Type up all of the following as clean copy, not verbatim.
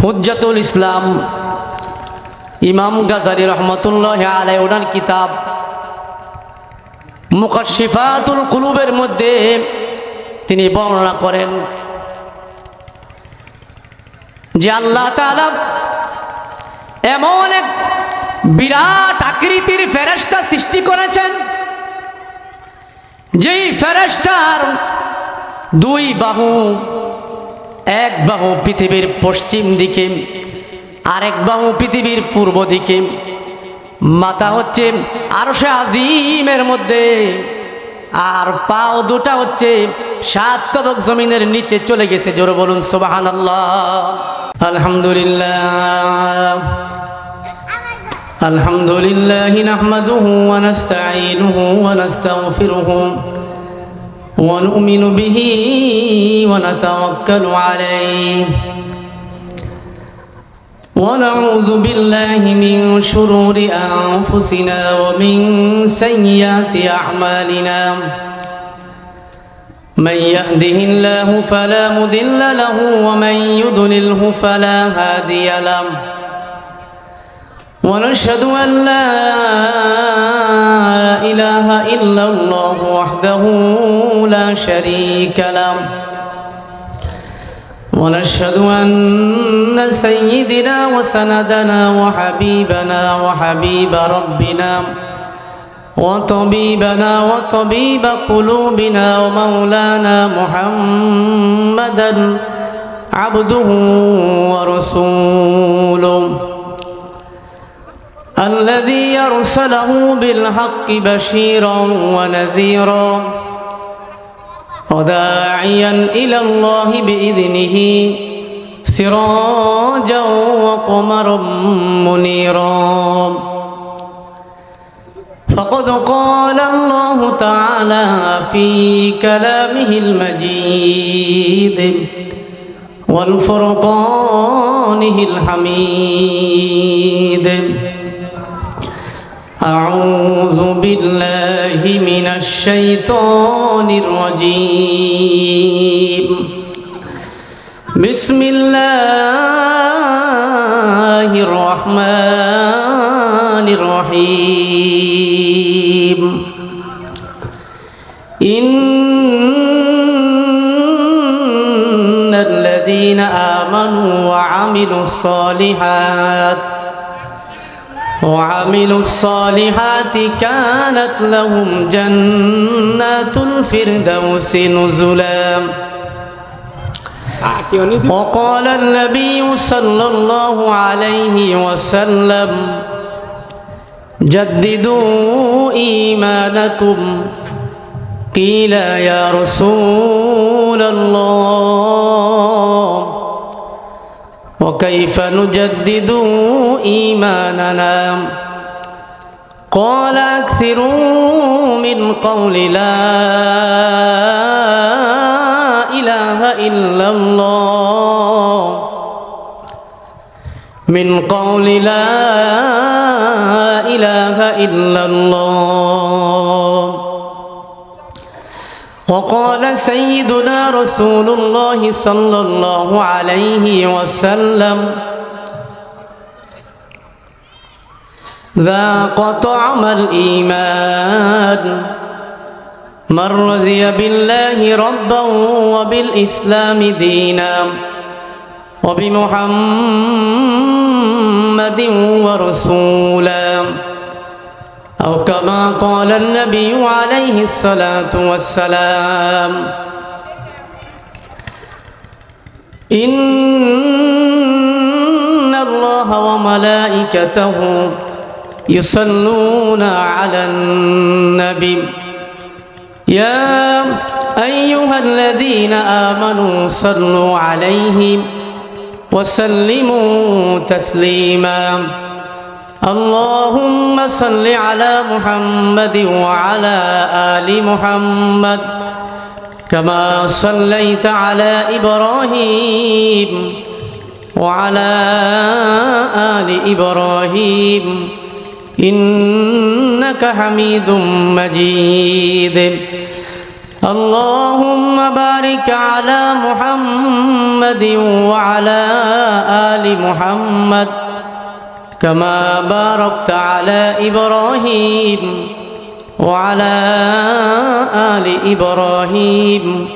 হুজ্জাতুল ইসলাম ইমাম গাজালি রহমতুল্লাহি আলাইহি ওনার কিতাব মুকাশশিফাতুল কুলুবের মধ্যে তিনি বর্ণনা করেন যে আল্লাহ তাআলা এমন এক বিরাট আকৃতির ফেরেশতা সৃষ্টি করেছেন, যেই ফেরেশতার দুই বাহু, এক বাহু পৃথিবীর পশ্চিম দিকে, আরেক বাহু পৃথিবীর পূর্ব দিকে, মাথা হচ্ছে আরশে আজিমের মধ্যে, আর পাও দুটা হচ্ছে সাত তবক জমিনের নিচে চলে গেছে। জোরে বলুন সুবহানাল্লাহ। আলহামদুলিল্লাহ আলহামদুলিল্লাহি নাহমাদুহু ওয়া নাস্তাঈনুহু ওয়া নাস্তাগফিরুহু ওয়া নু'মিনু বিহি ওয়া নাতাওয়াক্কালু আলাইহি ওয়া নাউযু বিল্লাহি মিন শুরুরি আনফুসিনা ওয়া মিন সাইয়্যাতি আ'মালিনা من يهده الله فلا مضل له ومن يضلله فلا هادي له ونشهد أن لا إله إلا الله وحده لا شريك له ونشهد أن سيدنا وسندنا وحبيبنا وحبيب ربنا وطبيبنا وطبيب قلوبنا ومولانا محمدا عبده ورسوله الذي أرسله بالحق بشيرا ونذيرا وداعيا إلى الله بإذنه سراجا وقمرا منيرا فقد قال الله تعالى في كلامه المجيد والفرقانه الحميد أعوذ بالله من الشيطان الرجيم بسم الله الرحمن الرحيم إن الذين آمنوا وعملوا الصالحات كانت لهم جنات الفردوس نزلا وقال النبي صلى الله عليه وسلم جددوا إيمانكم قيل يا رسول الله وكيف نجدد إيماننا قال أكثروا من قول لا إله إلا الله من قول لا إله إلا الله وقال سيدنا رسول الله صلى الله عليه وسلم ذاق طعم الإيمان من رضي بالله ربا وبالإسلام دينا وبمحمد ورسولا أو كما قال النبي عليه الصلاة والسلام إن الله وملائكته يصلون على النبي يا أيها الذين آمنوا صلوا عليه وسلموا تسليما اللهم صل على محمد وعلى آل محمد كما صليت على إبراهيم وعلى آل إبراهيم إنك حميد مجيد اللهم بارك على محمد وعلى آل آل محمد كما باركت على إبراهيم وعلى آل إبراهيم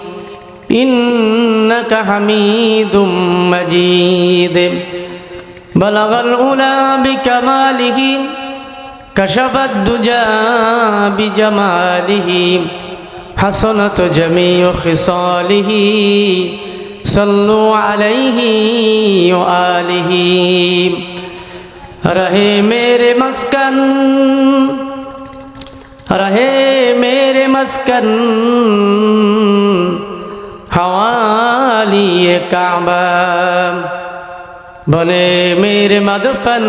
إنك حميد مجيد بلغ العلا بكماله كشف الدجى بجماله حسنت جميع خصاله صلوا عليه وآله رہے میرے مسکن حوالی کعبہ بنے میرے مدفن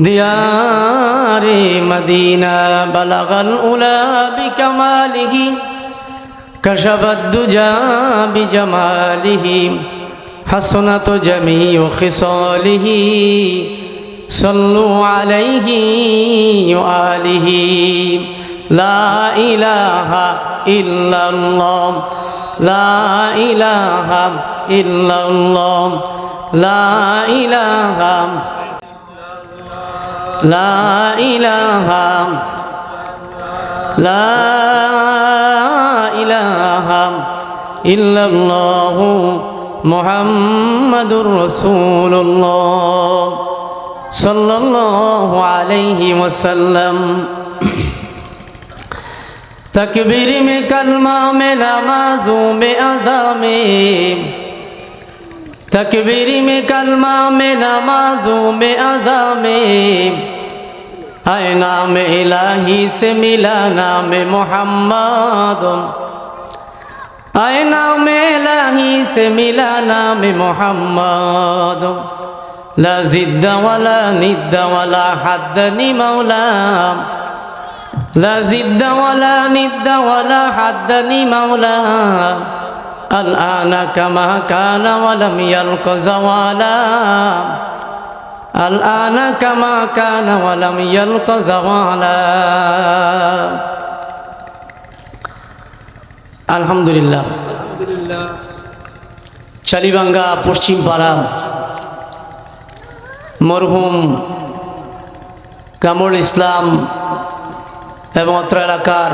دیار مدینہ بلغ العلا بکمالہ کشف الدجى بجماله حسنت جميع خصاله صلوا عليه وآله لا إله إلا الله لا إله إلا الله لا إله لا إله لا إله إلا الله محمد رسول الله صلى الله عليه وسلم تکبیر میں کلمہ میں نمازوں میں اذان میں تکبیر میں کلمہ میں نمازوں میں اذان میں اے نام الہی سے ملا نام محمد اے نام الہی سے ملا نام محمد لا زد ولا ند ولا حدني مولا لا زد ولا ند ولا حدني مولا الآن كما كان ولم يلق زوالا الآن كما كان ولم يلق زوالا আলহামদুলিল্লাহ চালিবাঙ্গা পশ্চিম পাড়া মরহুম কামরুল ইসলাম এবং অত্র এলাকার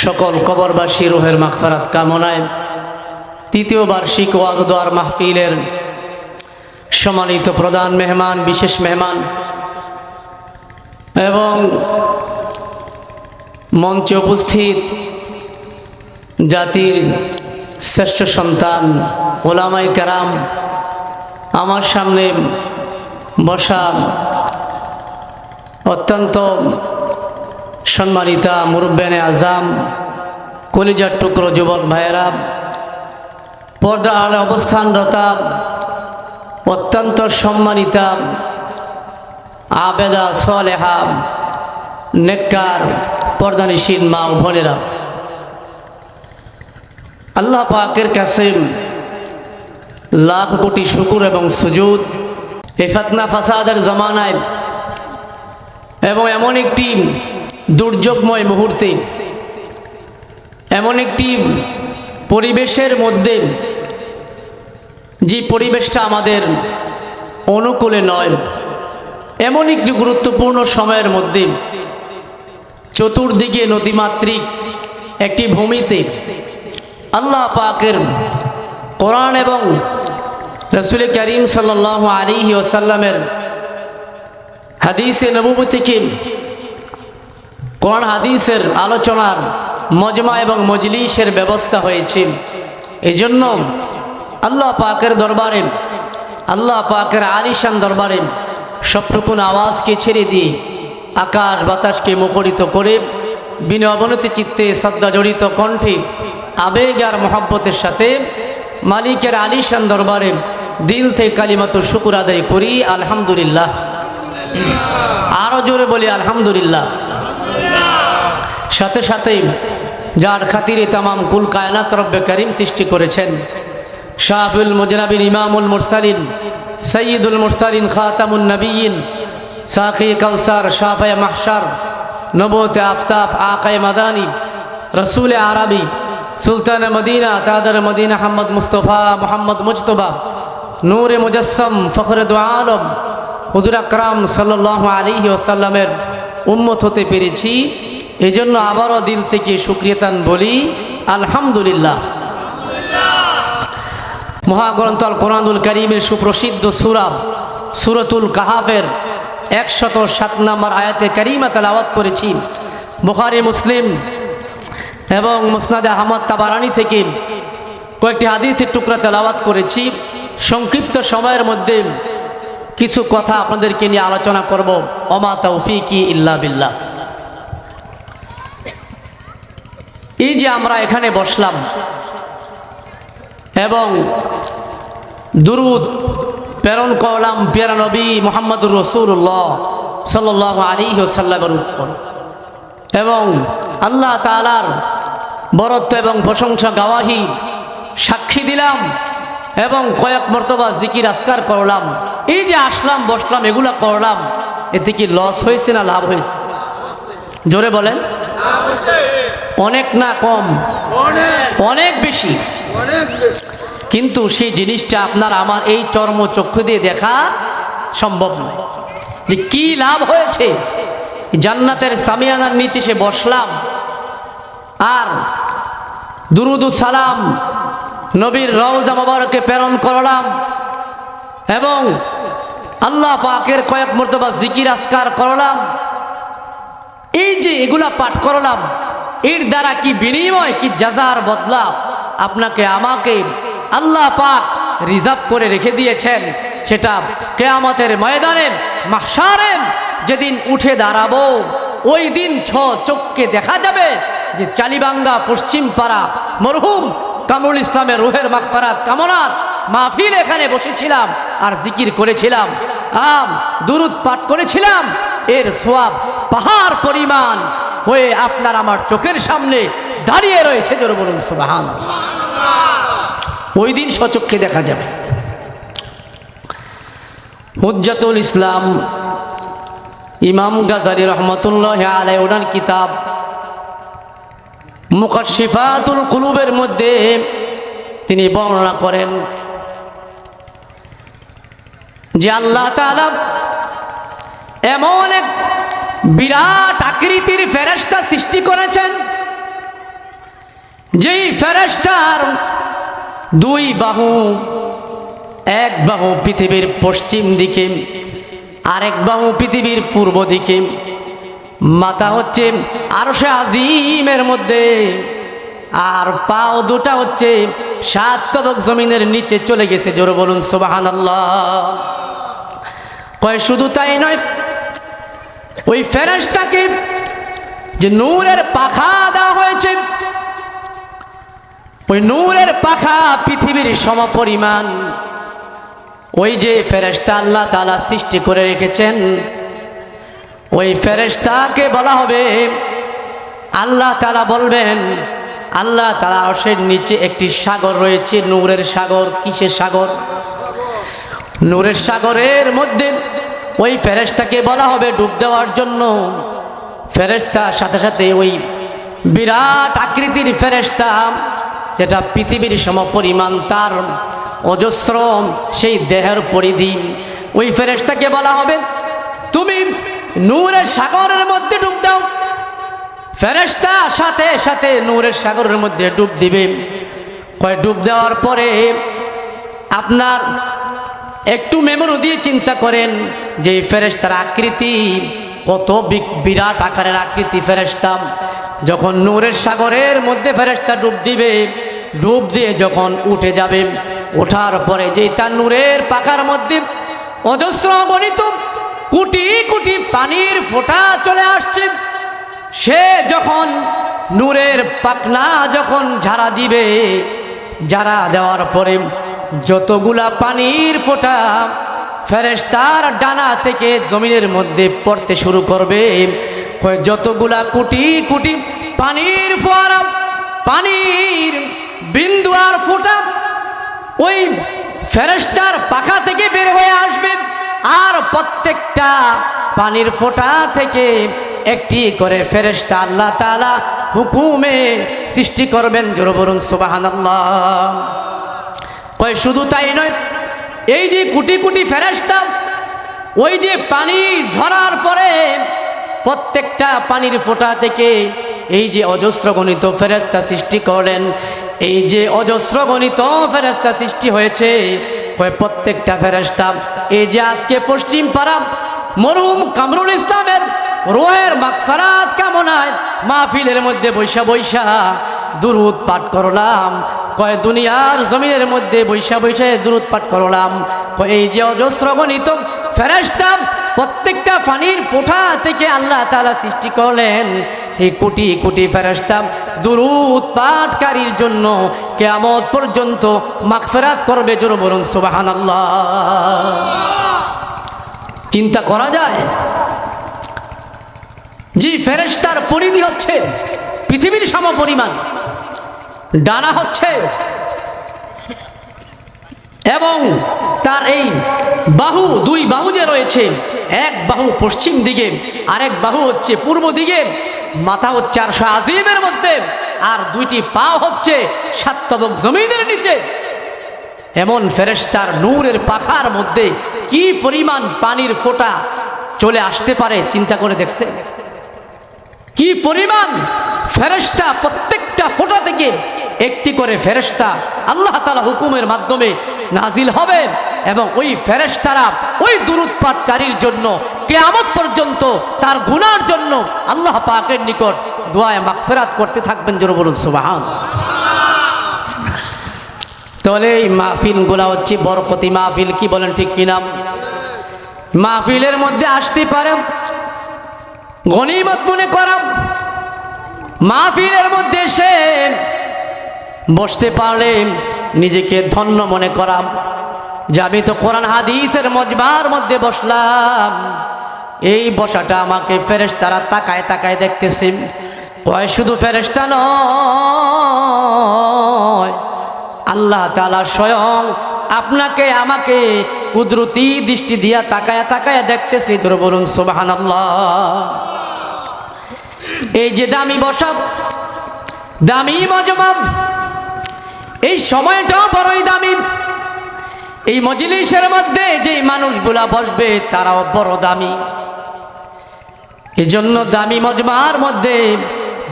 সকল কবরবাসী রুহের মাগফিরাত কামনায় তৃতীয় বার্ষিক ওয়াজ দোয়ার মাহফিলের সম্মানিত প্রধান মেহমান বিশেষ মেহমান এবং মঞ্চে উপস্থিত জাতির শ্রেষ্ঠ সন্তান ওলামায়ে কেরাম আমার সামনে বসা অত্যন্ত সম্মানিতা মুরব্বিয়ানে আজম কলিজার টুকরো যুবক ভাইয়েরা পর্দা আড়ালে অবস্থানরতা অত্যন্ত সম্মানিতা আবেদা সালেহা নেককার পর্দানিশীন মা ও বোনেরা আল্লাহ পাকের কাছে লাখ কোটি শুকর এবং সুজুদ এই ফিতনা ফাসাদের জামানায় এবং এমন একটি দুর্যোগময় মুহূর্তে এমন একটি পরিবেশের মধ্যে যে পরিবেশটা আমাদের অনুকূলে নয় এমন একটি গুরুত্বপূর্ণ সময়ের মধ্যে চতুর্দিকে নদীমাতৃক একটি ভূমিতে আল্লাহ পাকের কোরআন এবং রাসূল করিম সাল্লাল্লাহু আলাইহি ওয়াসাল্লামের হাদিসে নবুয়্বত থেকে কোরআন হাদিসের আলোচনার মজমা এবং মজলিসের ব্যবস্থা হয়েছে এজন্য আল্লাহ পাকের দরবারে আল্লাহ পাকের আলিশান দরবারে সবটুকুন আওয়াজকে ছেড়ে দিয়ে আকাশ বাতাসকে মুখরিত করে বিনয় অবনতি চিত্তে শ্রদ্ধা জড়িত কণ্ঠে আবেগ আর মহব্বতের সাথে মালিকের আলিশান দরবারে দিল থেকে কালিমাতুর শুকর আদায় করি আলহামদুলিল্লাহ আরো জোরে বলি আলহামদুলিল্লাহ সাথে সাথে যার খাতিরে তামাম কুল কায়নাত রব্বে করিম সৃষ্টি করেছেন শাফিউল মুজনাবিন ইমামুল মুরসালিন সৈয়দুল মুরসালিন খাতামুন নবিয়িন সাকি কাউসার শাফে মাহশার নবুয়তে আফতাব আকায়ে মাদানী রসুল আরবি সুলতান মদিনা তাদের মদিনা আহমদ মুস্তফা মোহাম্মদ মুজতবা নূরে মুজাসসাম ফখরে দু আলম হুজুর আকরাম সাল্লাল্লাহু আলাইহি ওয়াসাল্লামের উম্মত হতে পেরেছি। এজন্য আবারও দিল থেকে শুকরিয়াতান বলি আলহামদুলিল্লাহ। মহাগ্রন্থ আল কোরআনুল কারীমের সুপ্রসিদ্ধ সূরা সূরাতুল কাহাফের 107 নম্বর আয়াতে কারিমা তেলাওয়াত করেছি। বুখারী মুসলিম এবং মুসনাদে আহমদ তাবারানী থেকে কয়েকটি হাদিসের টুকরা তেলাওয়াত করেছি। সংক্ষিপ্ত সময়ের মধ্যে কিছু কথা আপনাদেরকে নিয়ে আলোচনা করব। ওমা তাওফীকি ইল্লা বিল্লাহ। এই যে আমরা এখানে বসলাম এবং দুরুদ প্রেরণ করলাম প্রিয় নবী মুহাম্মদুর রাসূলুল্লাহ সাল্লাল্লাহু আলাইহি ওয়াসাল্লামের উপর এবং আল্লাহ তাআলার বরত্ব এবং প্রশংসা গাওয়াহি সাক্ষী দিলাম এবং কয়েক মর্তবা জিকির আজকার করলাম। এই যে আসলাম বসলাম এগুলা করলাম, এতে কি লস হয়েছে না লাভ হয়েছে? জোরে বলেন। অনেক না কম? অনেক বেশি। কিন্তু সেই জিনিসটা আপনার আমার এই চর্মচক্ষু দিয়ে দেখা সম্ভব নয় যে কি লাভ হয়েছে। জান্নাতের সামিয়ানার নিচে সে বসলাম আর দুরুদ ও সালাম নবীর রওজা মোবারকে প্রেরণ করলাম এবং আল্লাহ পাকের কয়েক মর্তবা জিকির আজকার করলাম। এই যে এগুলা পাঠ করলাম, এর দ্বারা কি বিনিময়, কি জাযার বদলা আপনাকে আমাকে আল্লাহ পাক রিজার্ভ করে রেখে দিয়েছেন, সেটা কিয়ামতের ময়দানে মাহশারে যেদিন উঠে দাঁড়াবো ওই দিন চোখকে দেখা যাবে যে চালিবাঙ্গা পশ্চিম পাড়া মরহুম কামরুল ইসলামের রুহের মাগফিরাত কামনার মাহফিল এখানে বসেছিলাম আর জিকির করেছিলাম, দুরুদ পাঠ করেছিলাম। এর সওয়াব পাহাড় পরিমাণ হয়ে আপনার আমার চোখের সামনে দাঁড়িয়ে রয়েছে। জোরে বলুন সুবহানাল্লাহ। ওই দিন সচক্ষে দেখা যাবে। হুজ্জাতুল ইসলাম ইমাম গাজালি রহমতুল্লাহ আলাইহি ওনার কিতাব মুকাশশিফাতুল কুলুবের মধ্যে তিনি বর্ণনা করেন যে আল্লাহ তাআলা এমন এক বিরাট আকৃতির ফেরেশতা সৃষ্টি করেছেন, যেই ফেরেশতার দুই বাহু, এক বাহু পৃথিবীর পশ্চিম দিকে, আরেক বাহু পৃথিবীর পূর্ব দিকে, মাথা হচ্ছে আরশে আজিমের মধ্যে, আর পাও দুটা হচ্ছে 7 তবক জমিনের নিচে চলে গেছে। জোরে বলুন সুবহানাল্লাহ। কয় শুধু তাই নয়, ওই ফেরেশতাকে যে নূরের পাখা দেওয়া হয়েছে, ওই নূরের পাখা পৃথিবীর সমপরিমাণ। ওই যে ফেরেশতা আল্লাহ তাআলা সৃষ্টি করে রেখেছেন, ওই ফেরেশতাকে বলা হবে, আল্লাহ তাআলা বলবেন, আল্লাহ তাআলা আরশের নিচে একটি সাগর রয়েছে, নূরের সাগর। কিসের সাগর? নূরের সাগরের মধ্যে ওই ফেরেশতাকে বলা হবে ডুব দেওয়ার জন্য। ফেরেশতার সাথে সাথে ওই বিরাট আকৃতির ফেরেশতা, যেটা পৃথিবীর সমপরিমাণ, তার অজস্র সেই দেহের পরিধি, ওই ফেরেশতাকে বলা হবে তুমি নূরের সাগরের মধ্যে ডুব দাও। ফেরেশতা সাথে সাথে নূরের সাগরের মধ্যে ডুব দিবে। কয় ডুব দেওয়ার পরে আপনার একটু মেমোরি দিয়ে চিন্তা করেন যে ফেরেশতার আকৃতি কত বিরাট আকারের আকৃতি ফেরেশতা। যখন নূরের সাগরের মধ্যে ফেরেশতা ডুব দিবে, ডুব দিয়ে যখন উঠে যাবে, ওঠার পরে যে তার নূরের পাখার মধ্যে অজস্র গণিত কোটি কোটি পানির ফোঁটা চলে আসছে, সে যখন নূরের পাখনা যখন ঝাড়া দিবে, ঝাড়া দেওয়ার পরে যতগুলা পানির ফোঁটা ফেরেশতার ডানা থেকে জমিনের মধ্যে পড়তে শুরু করবে, যতগুলা কোটি কোটি পানির ফোয়ারা, পানির বিন্দু আর ফোঁটা ওই ফেরেশতার পাখা থেকে বের হয়ে আসবে। আর প্রত্যেকটা পানির ফোঁটা থেকে একটি করে ফেরেশতা আল্লাহ তাআলা হুকুমে সৃষ্টি করবেন। জোরে বলুন সুবহানাল্লাহ। কয় শুধু তাই নয়, এই যে কোটি কোটি ফেরেশতা ওই যে পানি ঝরার পরে প্রত্যেকটা পানির ফোঁটা থেকে এই যে অজস্র গণিত ফেরেশতা সৃষ্টি করলেন, এই যে অজস্র গণিত ফেরেশতা সৃষ্টি হয়েছে, কয় প্রত্যেকটা ফেরেশতা এই যে আজকে পশ্চিম পাড়া মরহুম কামরুল ইসলামের রুহের মাগফিরাত কামনায় মাহফিলের মধ্যে বৈশা বৈশা দুরূদ পাঠ করলাম। কয় দুনিয়ার জমিনের মধ্যে বৈশা বৈশা দুরূদ পাঠ করলাম। কয় এই যে অজস্র গণিত ফেরেশতা প্রত্যেকটা পানির ফোঁটা থেকে আল্লাহ তাআলা সৃষ্টি করলেন, এই কোটি কোটি ফেরেশতা দুরূদ পাঠকারীর জন্য কিয়ামত পর্যন্ত মাগফিরাত করবে। জোরে বলুন সুবহানাল্লাহ। চিন্তা করা যায় যে ফেরেশতার পরিধি হচ্ছে পৃথিবীর সমপরিমাণ, ডানা হচ্ছে এবং তার এই বাহু, দুই বাহু যে রয়েছে, এক বাহু পশ্চিম দিকে আরেক বাহু হচ্ছে পূর্ব দিকে, মাথা হচ্ছে আরশ আজিমের মধ্যে, আর দুইটি পা হচ্ছে সাত তবক জমিনের নিচে। এমন ফেরেশতার নূরের পাখার মধ্যে কি পরিমাণ পানির ফোঁটা চলে আসতে পারে চিন্তা করে দেখছেন? কি পরিমাণ ফেরেশতা, প্রত্যেকটা ফোঁটা থেকে একটি করে ফেরেশতা আল্লাহ তাআলা হুকুমের মাধ্যমে নাজিল হবে এবং ওই ফেরেশতারা ওই দুরূদ পাঠকারীর জন্য কিয়ামত পর্যন্ত তার গুনার জন্য আল্লাহ পাকের নিকট দোয়ায়ে মাগফিরাত করতে থাকবেন। জোরে বলুন সুবহানাল্লাহ। তাহলে এই মাহফিলগুলা হচ্ছে বরকতি মাহফিল, কি বলেন ঠিক কিনা? মাহফিলের মধ্যে আসতে পারে গনিমত মনে করা, মাহফিলের মধ্যে এসে বসতে পারলে নিজেকে ধন্য মনে করা যে আমি তো কোরআন হাদিসের মজমার মধ্যে বসলাম, এই বসাটা আমাকে ফেরেশতারা তাকায় তাকায় দেখতেছে। কয় শুধু ফেরেশতা নয়, আল্লাহ তাআলা স্বয়ং আপনাকে আমাকে কুদরতি দৃষ্টি দিয়া তাকায় তাকায় দেখতেছে। জোরে বলুন সুবহানাল্লাহ। এই যে দামি বসা, দামি মজমা, এই সময়টাও বড়ই দামি। এই মজলিসের মধ্যে যে মানুষগুলা বসবে তারাও বড় দামি। এই জন্য দামি মজমার মধ্যে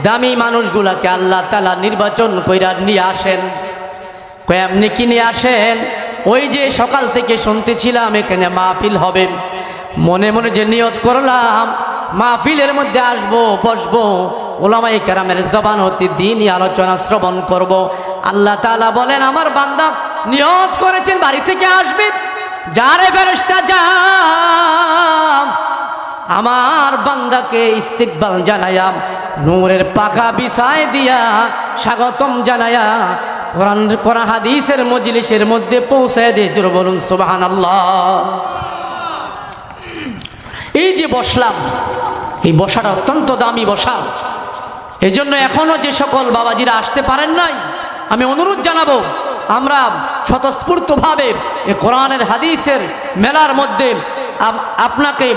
দামি মানুষগুলাকে আল্লাহ তাআলা নির্বাচন কইরা নিয়ে আসেন। কেমনি কি নিয়ে আসেন? ওই যে সকাল থেকে শুনতেছিলাম এখানে মাহফিল হবে, মনে মনে যে নিয়ত করলাম মাহফিলের মধ্যে আসবো, বসবো, ওলামায়ে কেরামের জবান হতে দ্বীনি আলোচনা শ্রবণ করব। আল্লাহ তাআলা বলেন আমার বান্দা নিয়ত করেছেন বাড়ি থেকে আসবে, যারে ফেরেশতা যা আমার বান্দাকে ইস্তিকবাল জানায়া নূরের পাখা বিছায় দিয়া স্বাগতম জানায়া কোরআন হাদিসের মজলিসের মধ্যে পৌঁছায় দিয়ে। জোরে বলুন সুবহানাল্লাহ। এই যে বসলাম, এই বসাটা অত্যন্ত দামি বসা। এই জন্য এখনো যে সকল বাবাজিরা আসতে পারেন নাই, আমি অনুরোধ জানাবো আমরা স্বতঃস্ফূর্তভাবে এই কোরআনের হাদিসের মেলার মধ্যে আপনাকে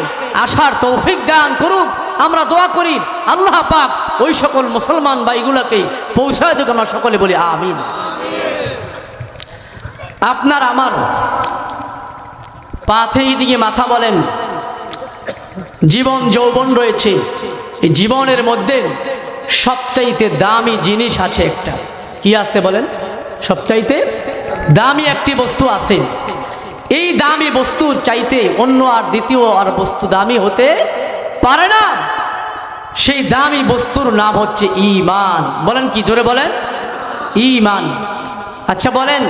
আসার তৌফিক দান করুক। আমরা দোয়া করি আল্লাহ পাক ওই সকল মুসলমান ভাইগুলোকে পৌঁছায় দেখ। আমরা সকলে বলি আমিন। আপনার আমার পাথেই দিকে মাথা বলেন, জীবন যৌবন রয়েছে, এই জীবনের মধ্যে সবচাইতে দামি জিনিস আছে একটা। কি আছে বলেন? সবচাইতে দামি একটি বস্তু আছে। এই দামি বস্তুর চাইতে অন্য আর দ্বিতীয় আর বস্তু দামি হতে পারে না। সেই দামি বস্তুর নাম হচ্ছে ঈমান। বলেন কি? জোরে বলেন ঈমান। আচ্ছা বলেন,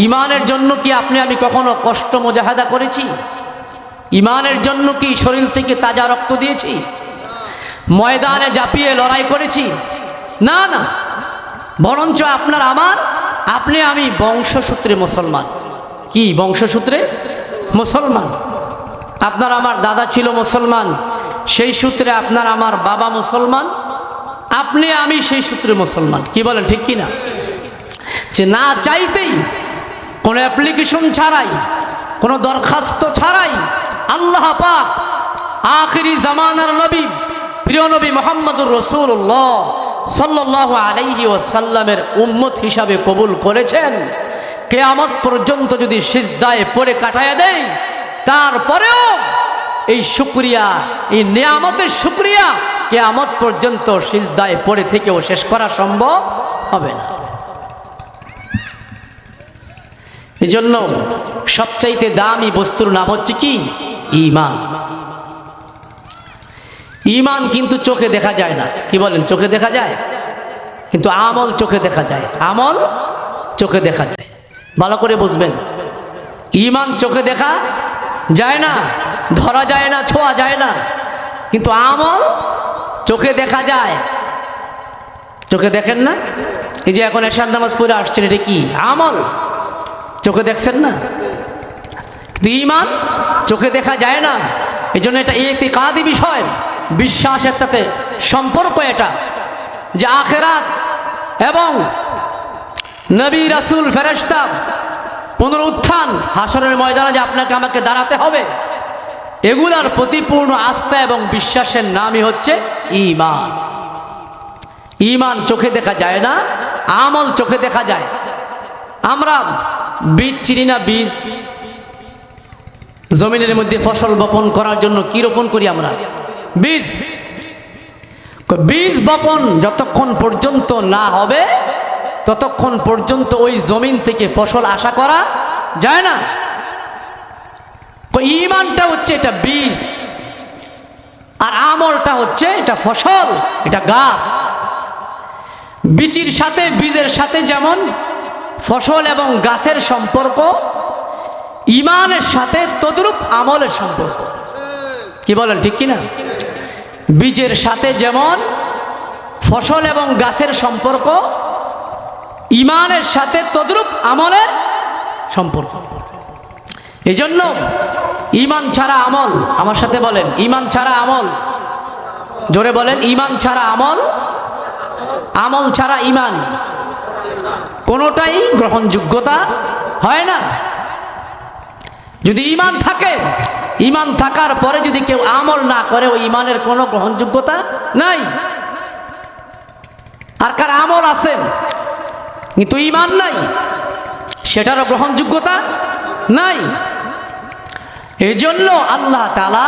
ঈমানের জন্য কি আপনি আমি কখনো কষ্ট মুজাহাদা করেছি? ঈমানের জন্য কি শরীর থেকে তাজা রক্ত দিয়েছি? ময়দানে ঝাঁপিয়ে লড়াই করেছি? না না, বরঞ্চ আপনার আমার, আপনি আমি বংশসূত্রে মুসলমান। কি বংশসূত্রে? মুসলমান। আপনার আমার দাদা ছিল মুসলমান, সেই সূত্রে আপনার আমার বাবা মুসলমান, আপনি আমি সেই সূত্রে মুসলমান। কি বলেন ঠিক কি না? যে না চাইতেই, কোনো অ্যাপ্লিকেশন ছাড়াই, কোনো দরখাস্ত ছাড়াই আল্লাহ পাক আখিরি জামানার নবী প্রিয় নবী মুহাম্মদুর রাসূলুল্লাহ সাল্লাল্লাহু আলাইহি ওয়াসাল্লামের উম্মত হিসাবে কবুল করেছেন, কিয়ামত পর্যন্ত যদি সিজদায় পড়ে কাটায়া দেয়, তারপরেও এই শুকরিয়া, এই নিয়ামতের শুকরিয়া কিয়ামত পর্যন্ত সিজদায় পড়ে থেকেও শেষ করা সম্ভব হবে না। এজন্য সবচাইতে দামি বস্তুর নাম হচ্ছে কি? ঈমান। ঈমান কিন্তু চোখে দেখা যায় না। কি বলেন? চোখে দেখা যায়, কিন্তু আমল চোখে দেখা যায়। আমল চোখে দেখা যায়, ভালো করে বুঝবেন। ঈমান চোখে দেখা যায় না, ধরা যায় না, ছোঁয়া যায় না, কিন্তু আমল চোখে দেখা যায়। চোখে দেখেন না? এই যে এখন এশার নামাজ পড়ে আসছেন, এটা কি? আমল। চোখে দেখছেন না, কিন্তু ঈমান চোখে দেখা যায় না। এই জন্য এটা ইতিকাদি বিষয়, বিশ্বাসের সাথে সম্পর্ক এটা, যে আখেরাত এবং নবী রাসূল ফেরেশতা পুনরুত্থান হাসরের ময়দানে যে আপনাকে আমাকে দাঁড়াতে হবে, এগুলার প্রতি পূর্ণ আস্থা এবং বিশ্বাসের নামই হচ্ছে ঈমান। ঈমান চোখে দেখা যায় না, আমল চোখে দেখা যায়। আমরা বীজ চিনি না? বীজ, জমিনের মধ্যে ফসল বপন করার জন্য কি রোপণ করি আমরা? বীজ। বীজ বপন যতক্ষণ পর্যন্ত না হবে ততক্ষণ পর্যন্ত ওই জমিন থেকে ফসল আশা করা যায় না। ঈমানটা হচ্ছে এটা বীজ, আর আমলটা হচ্ছে এটা ফসল, এটা গাছ। বীজের সাথে, বীজের সাথে যেমন ফসল এবং গাছের সম্পর্ক, ঈমানের সাথে তদ্রূপ আমলের সম্পর্ক। কি বলেন, ঠিক কিনা? বীজের সাথে যেমন ফসল এবং গাছের সম্পর্ক, ঈমানের সাথে তদ্রূপ আমলের সম্পর্ক। এই জন্য ঈমান ছাড়া আমল, আমার সাথে বলেন, ঈমান ছাড়া আমল, জোরে বলেন, ঈমান ছাড়া আমল, আমল ছাড়া ঈমান, কোনোটাই গ্রহণযোগ্যতা হয় না। যদি ঈমান থাকে, ঈমান থাকার পরে যদি কেউ আমল না করে, ওই ঈমানের কোনো গ্রহণযোগ্যতা নাই। আর কার আমল আছে কিন্তু ঈমান নাই, সেটারও গ্রহণযোগ্যতা নাই। এই জন্য আল্লাহ তাআলা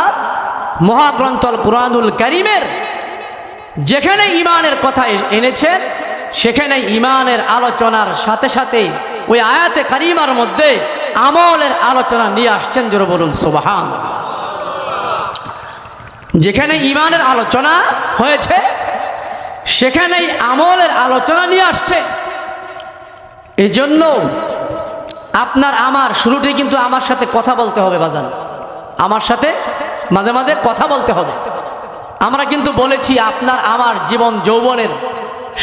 মহাগ্রন্থ আল কুরআনুল কারীমের যেখানে ঈমানের কথা এনেছেন, সেখানে ঈমানের আলোচনার সাথে সাথে ওই আয়াতে কারিমার মধ্যে আমলের আলোচনা নিয়ে আসছেন। জোরে বলুন সুবহানাল্লাহ। যেখানে ঈমানের আলোচনা হয়েছে সেখানেই আমলের আলোচনা নিয়ে আসছে। এই জন্য আপনার আমার শুরুতে কিন্তু আমার সাথে কথা বলতে হবে বাজান, আমার সাথে মাঝে মাঝে কথা বলতে হবে। আমরা কিন্তু বলেছি আপনার আমার জীবন যৌবনের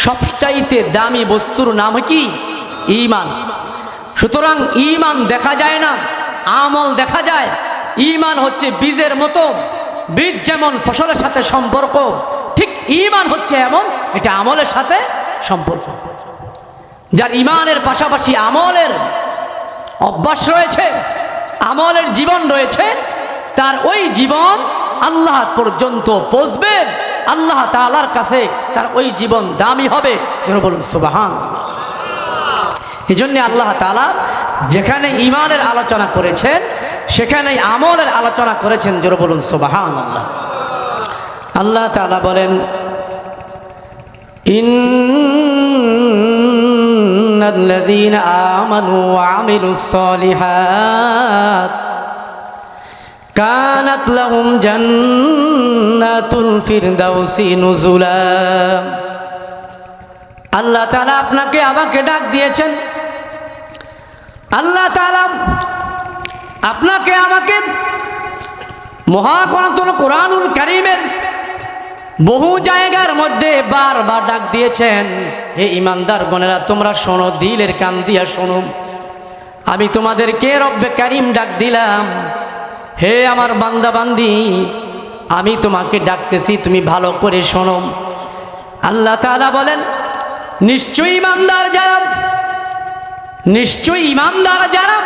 সবচাইতে দামি বস্তুর নাম কি? ঈমান। সুতরাং ঈমান দেখা যায় না, আমল দেখা যায়। ঈমান হচ্ছে বীজের মতো, বীজ যেমন ফসলের সাথে সম্পর্ক, ঠিক ঈমান হচ্ছে এমন, এটা আমলের সাথে সম্পর্ক। যার ঈমানের পাশাপাশি আমলের অভ্যাস রয়েছে, আমলের জীবন রয়েছে, তার ওই জীবন আল্লাহ পর্যন্ত পৌঁছবে, আল্লাহ তাআলার কাছে তার ওই জীবন দামি হবে। জোরে বলুন সুবহানাল্লাহ। এই জন্য আল্লাহ তাআলা যেখানে ঈমানের আলোচনা করেছেন সেখানেই আমলের আলোচনা করেছেন। জোরে বলুন সুবহানাল্লাহ। আল্লাহ তাআলা বলেন, ইন্নাল্লাযীনা আমানু ওয়া আমিলুস সালিহাত কানাত লাহুম জান্নাতুল ফিরদাউসি নুজুলা। আল্লাহ তাআলা আপনাকে আমাকে ডাক দিয়েছেন, আল্লাহ তাআলা আপনাকে আমাকে মহাগ্রন্থ কুরআনুল কারীমের বহু জায়গার মধ্যে বারবার ডাক দিয়েছেন, হে ঈমানদার গণেরা তোমরা শোনো, দিলের কান দিয়া শোনো, আমি তোমাদেরকে রব্বে কারীম ডাক দিলাম। হে আমার বান্দা বান্দি, আমি তোমাকে ডাকতেছি, তুমি ভালো করে শোনো। আল্লাহ তাআলা বলেন, নিশ্চয়ই ঈমানদার যারা, নিশ্চয়ই ঈমানদার যারা,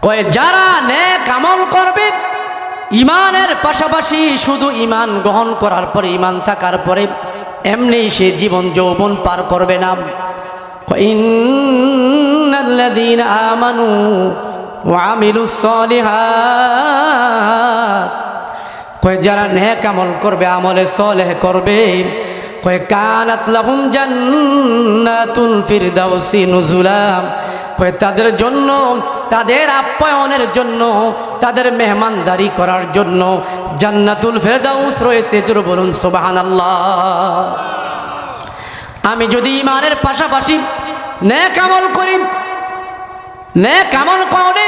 কয় যারা নেক আমল করবে, ঈমানের পাশাপাশি শুধু ঈমান গ্রহণ করার পরে, ঈমান থাকার পরে এমনি সে জীবন যৌবন পার করবে না। ইন্নাল্লাযীনা আমানু ওয়া আমিলুস সলিহাত, যারা নেক আমল করবে, আমলে সলেহ করবে, কানাত লাহুম জান্নাতুল ফিরদাউসি নুজুলা, তাদের জন্য, তাদের আপ্যায়নের জন্য, তাদের মেহমানদারি করার জন্য জান্নাতুল ফিরদাউস রয়েছে। জোরে বলুন সুবহানাল্লাহ। আমি যদি ঈমানের পাশাপাশি নেক আমল করি, নেক আমল করে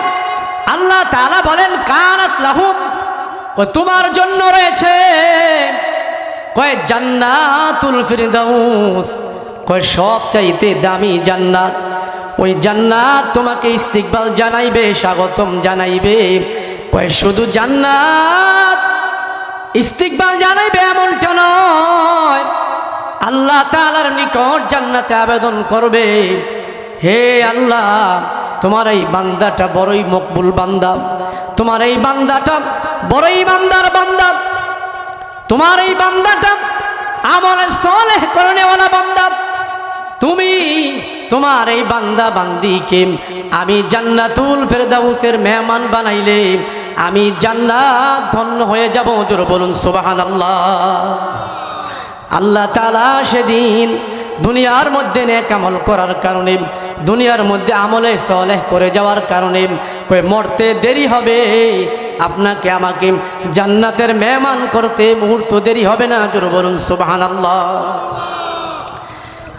আল্লাহ তাআলা বলেন কানাত লাহুম, তোমার জন্য রয়েছে জান্নাতুল ফিরদাউস, সব চাইতে দামি জান্নাত। ওই জান্নাত তোমাকে ইস্তিকবাল জানাইবে, স্বাগতম জানাইবে। শুধু জান্নাত ইস্তিকবাল জানাইবে এমনটা নয়, আল্লাহ তাআলার নিকট জান্নাতে আবেদন করবে, হে আল্লাহ তোমার এই বান্দাটা বড়ই মকবুল বান্দা, তোমার এই বান্দাটা বড়ই বান্দার বান্দা, তোমার এই বান্দাটা আমলে সলেহ করনেওয়ালা বান্দা, তুমি তোমার এই বান্দা বান্দিকে আমি জান্নাতুল ফিরদাউসের মেহমান বানাইলে আমি জান্নাত ধন্য হয়ে যাব। জোরে বলুন সুবহানাল্লাহ। আল্লাহ তাআলা সেদিন দুনিয়ার মধ্যে নেক আমল করার কারণে, দুনিয়ার মধ্যে আমলে সলেহ করে যাওয়ার কারণে মরতে দেরি হবে, আপনাকে আমাকে জান্নাতের মেহমান করতে মুহূর্ত দেরি হবে না। জোরে বলুন সুবহানাল্লাহ।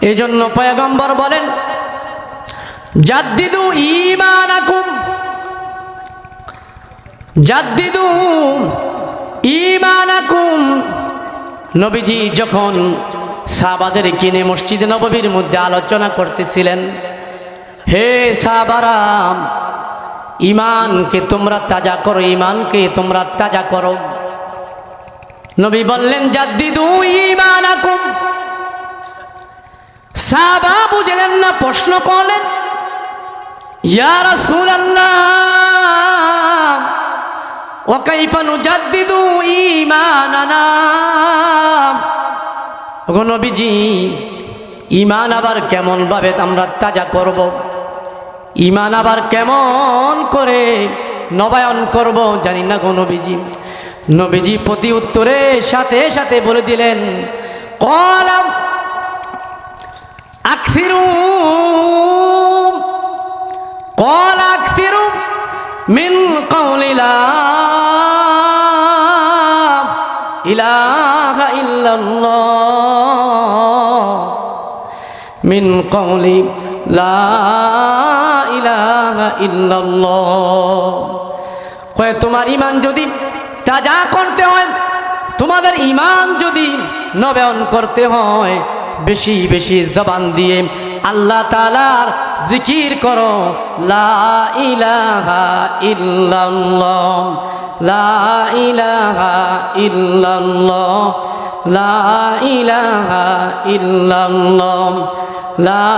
এই জন্য পয়গম্বর বলেন জাদ্দিদু ঈমানাকুম, জাদ্দিদু ঈমানাকুম। নবীজি যখন সাহাবাদের কিনে মসজিদে নববীর মধ্যে আলোচনা করতেছিলেন, হে সাহাবারা ঈমানকে তোমরা তাজা করো, ঈমানকে তোমরা তাজা করো। নবী বললেন জাদ্দিদু ঈমানাকুম। সাহাবা বুঝলেন না, প্রশ্ন করলেন ইয়া রাসূলুল্লাহ ওয়া কাইফা নুজাদ্দিদু ঈমানানা। ওগো নবীজি, ঈমান আবার কেমন ভাবে আমরা তাজা করব, ঈমান আবার কেমন করে নবায়ন করব জানি না গো নবীজি। নবীজি প্রতি উত্তরে সাথে সাথে বলে দিলেন ক্বালাম আকসিরু, ক্বালা আকসিরু মিন কওলি লা ইলাহা ইল্লাল্লাহ, মিন কওলি লা ইলাহা ইল্লাল্লাহ। কয় তোমার ঈমান যদি তাজা করতে হয়, তোমাদের ঈমান যদি নবায়ন করতে হয়, বেশি বেশি জবান দিয়ে আল্লাহ তাআলার জিকির করো, লা ইলাহা ইল্লাল্লাহ, লা ইলাহা ইল্লাল্লাহ, লা ইলাহা ইল্লাল্লাহ, লা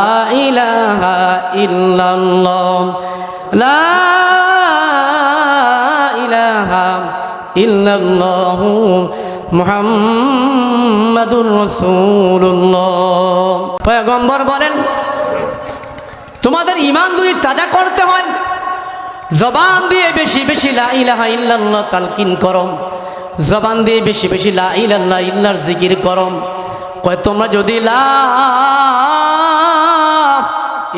ইলাহা ইল্লাল্লাহ, লা ইলাহা ইল্লাল্লাহ মুহাম্মাদুর রাসূলুল্লাহ। পয়গম্বর বলেন তোমাদের ঈমান যদি তাজা করতে হয়, জবান দিয়ে বেশি বেশি লা ইলাহা ইল্লাল্লাহ তালকিন করো, জবান দিয়ে বেশি বেশি লা ইলাহা ইল্লাল্লাহর জিকির করো। কয় তোমরা যদি লা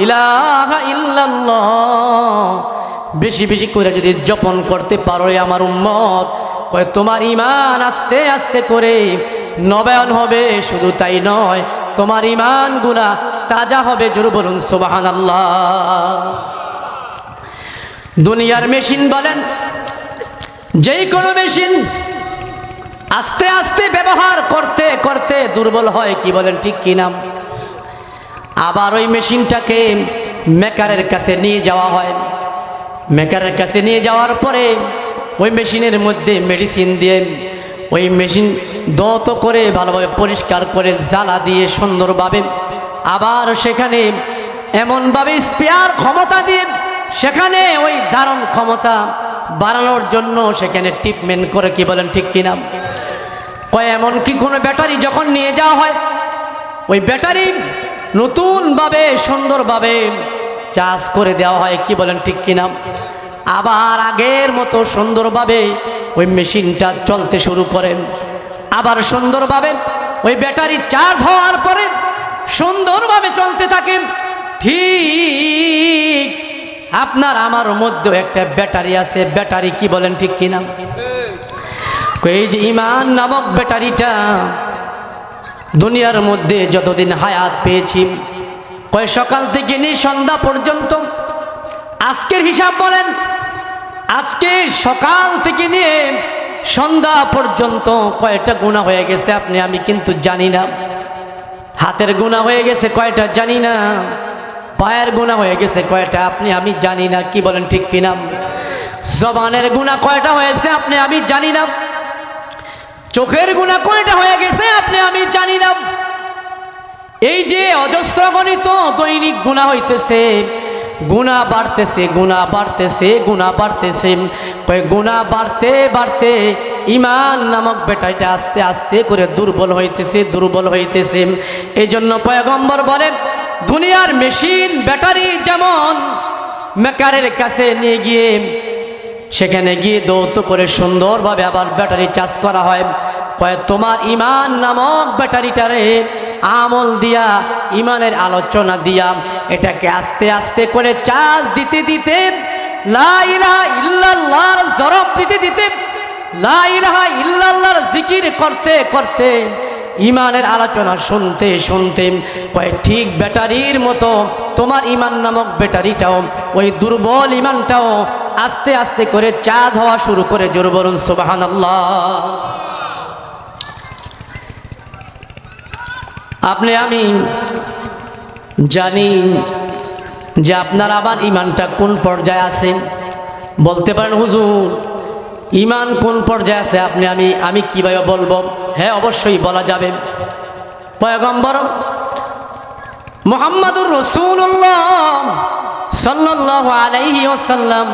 ইলাহা ইল্লাল্লাহ বেশি বেশি করে যদি জপন করতে পারো আমার উম্মত, কয় তোমার ঈমান আস্তে আস্তে করে নবায়ন হবে। শুধু তাই নয়, তোমার ঈমান গুনাহ তাজা হবে। জোরে বলুন সুবহানাল্লাহ। দুনিয়ার মেশিন বলেন, যেই কোনো মেশিন আস্তে আস্তে ব্যবহার করতে করতে দুর্বল হয়, কি বলেন ঠিক কিনা? আবার ওই মেশিনটাকে মেকারের কাছে নিয়ে যাওয়া হয়, মেকারের কাছে নিয়ে যাওয়ার পরে ওই মেশিনের মধ্যে মেডিসিন দিয়ে ওই মেশিন দত করে ভালোভাবে পরিষ্কার করে জ্বালা দিয়ে সুন্দরভাবে আবার সেখানে এমনভাবে স্পেয়ার ক্ষমতা দিয়ে সেখানে ওই ধারণ ক্ষমতা বাড়ানোর জন্য সেখানে ট্রিটমেন্ট করে, কি বলেন ঠিক কিনা? কয় এমন কি কোনো ব্যাটারি যখন নিয়ে যাওয়া হয় ওই ব্যাটারি নতুনভাবে সুন্দরভাবে চার্জ করে দেওয়া হয়, কি বলেন ঠিক কিনা? আবার আগের মতো সুন্দরভাবে ওই মেশিনটা চলতে শুরু করে। আবার সুন্দরভাবে ওই ব্যাটারি চার্জ হওয়ার পরে সুন্দরভাবে চলতে থাকে। ঠিক আপনার আমার মধ্যে একটা ব্যাটারি আছে, ব্যাটারি, কি বলেন ঠিক কিনা? এই যে ঈমান নামক ব্যাটারিটা দুনিয়ার মধ্যে যতদিন হায়াত পেয়েছি, কয় সকাল থেকে নিয়ে সন্ধ্যা পর্যন্ত, আজকের হিসাব বলেন, আজকে সকাল থেকে নিয়ে সন্ধ্যা পর্যন্ত কয়টা গুনাহ হয়ে গেছে আপনি আমি কিন্তু জানি না। হাতের গুনাহ হয়ে গেছে কয়টা জানি না, পায়ের গুনাহ হয়ে গেছে কয়টা আপনি আমি জানি না, কি বলেন ঠিক কিনা? জবানের গুনাহ কয়টা হয়েছে আপনি আমি জানি না, চোখের গুনাহ কয়টা হয়ে গেছে আপনি আমি জানি না। এই যে অজস্র গণিত দৈনিক গুনাহ হইতেছে, গুনাহ বাড়তেছে, গুনাহ বাড়তেছে, গুনাহ বাড়তেছে, গুনাহ বাড়তে বাড়তে ঈমান নামক ব্যাটারিটা আস্তে আস্তে করে দুর্বল হইতেছে, দুর্বল হইতেছে। এই জন্য পয়গম্বর বলেন, দুনিয়ার মেশিন ব্যাটারি যেমন মেকারের কাছে নিয়ে গিয়ে সেখানে গিয়ে দৌত করে সুন্দরভাবে আবার ব্যাটারি চার্জ করা হয়, কয় তোমার ঈমান নামক ব্যাটারিটারে আমল দিয়া, ঈমানের আলোচনা দিয়া এটাকে আস্তে আস্তে করে চার্জ দিতে দিতে, লা ইলাহা ইল্লাল্লাহর জরব দিতে দিতে, লা ইলাহা ইল্লাল্লাহর জিকির করতে করতে, ঈমানের আলোচনা শুনতে শুনতে, কয় ঠিক ব্যাটারির মতো তোমার ঈমান নামক ব্যাটারিটাও, ওই দুর্বল ঈমানটাও আস্তে আস্তে করে চার্জ হওয়া শুরু করে। জোরে বলুন সুবহানাল্লাহ। আপনি আমি জানি যে আপনার আবার ঈমানটা কোন পর্যায়ে আছে। বলতে পারেন হুজুর ঈমান কোন পর্যায়ে আছে আপনি আমি কিভাবে বলবো? হ্যাঁ, অবশ্যই বলা যাবে। পয়গম্বর মুহাম্মাদুর রাসূলুল্লাহ সাল্লাল্লাহু আলাইহি ওয়াসাল্লাম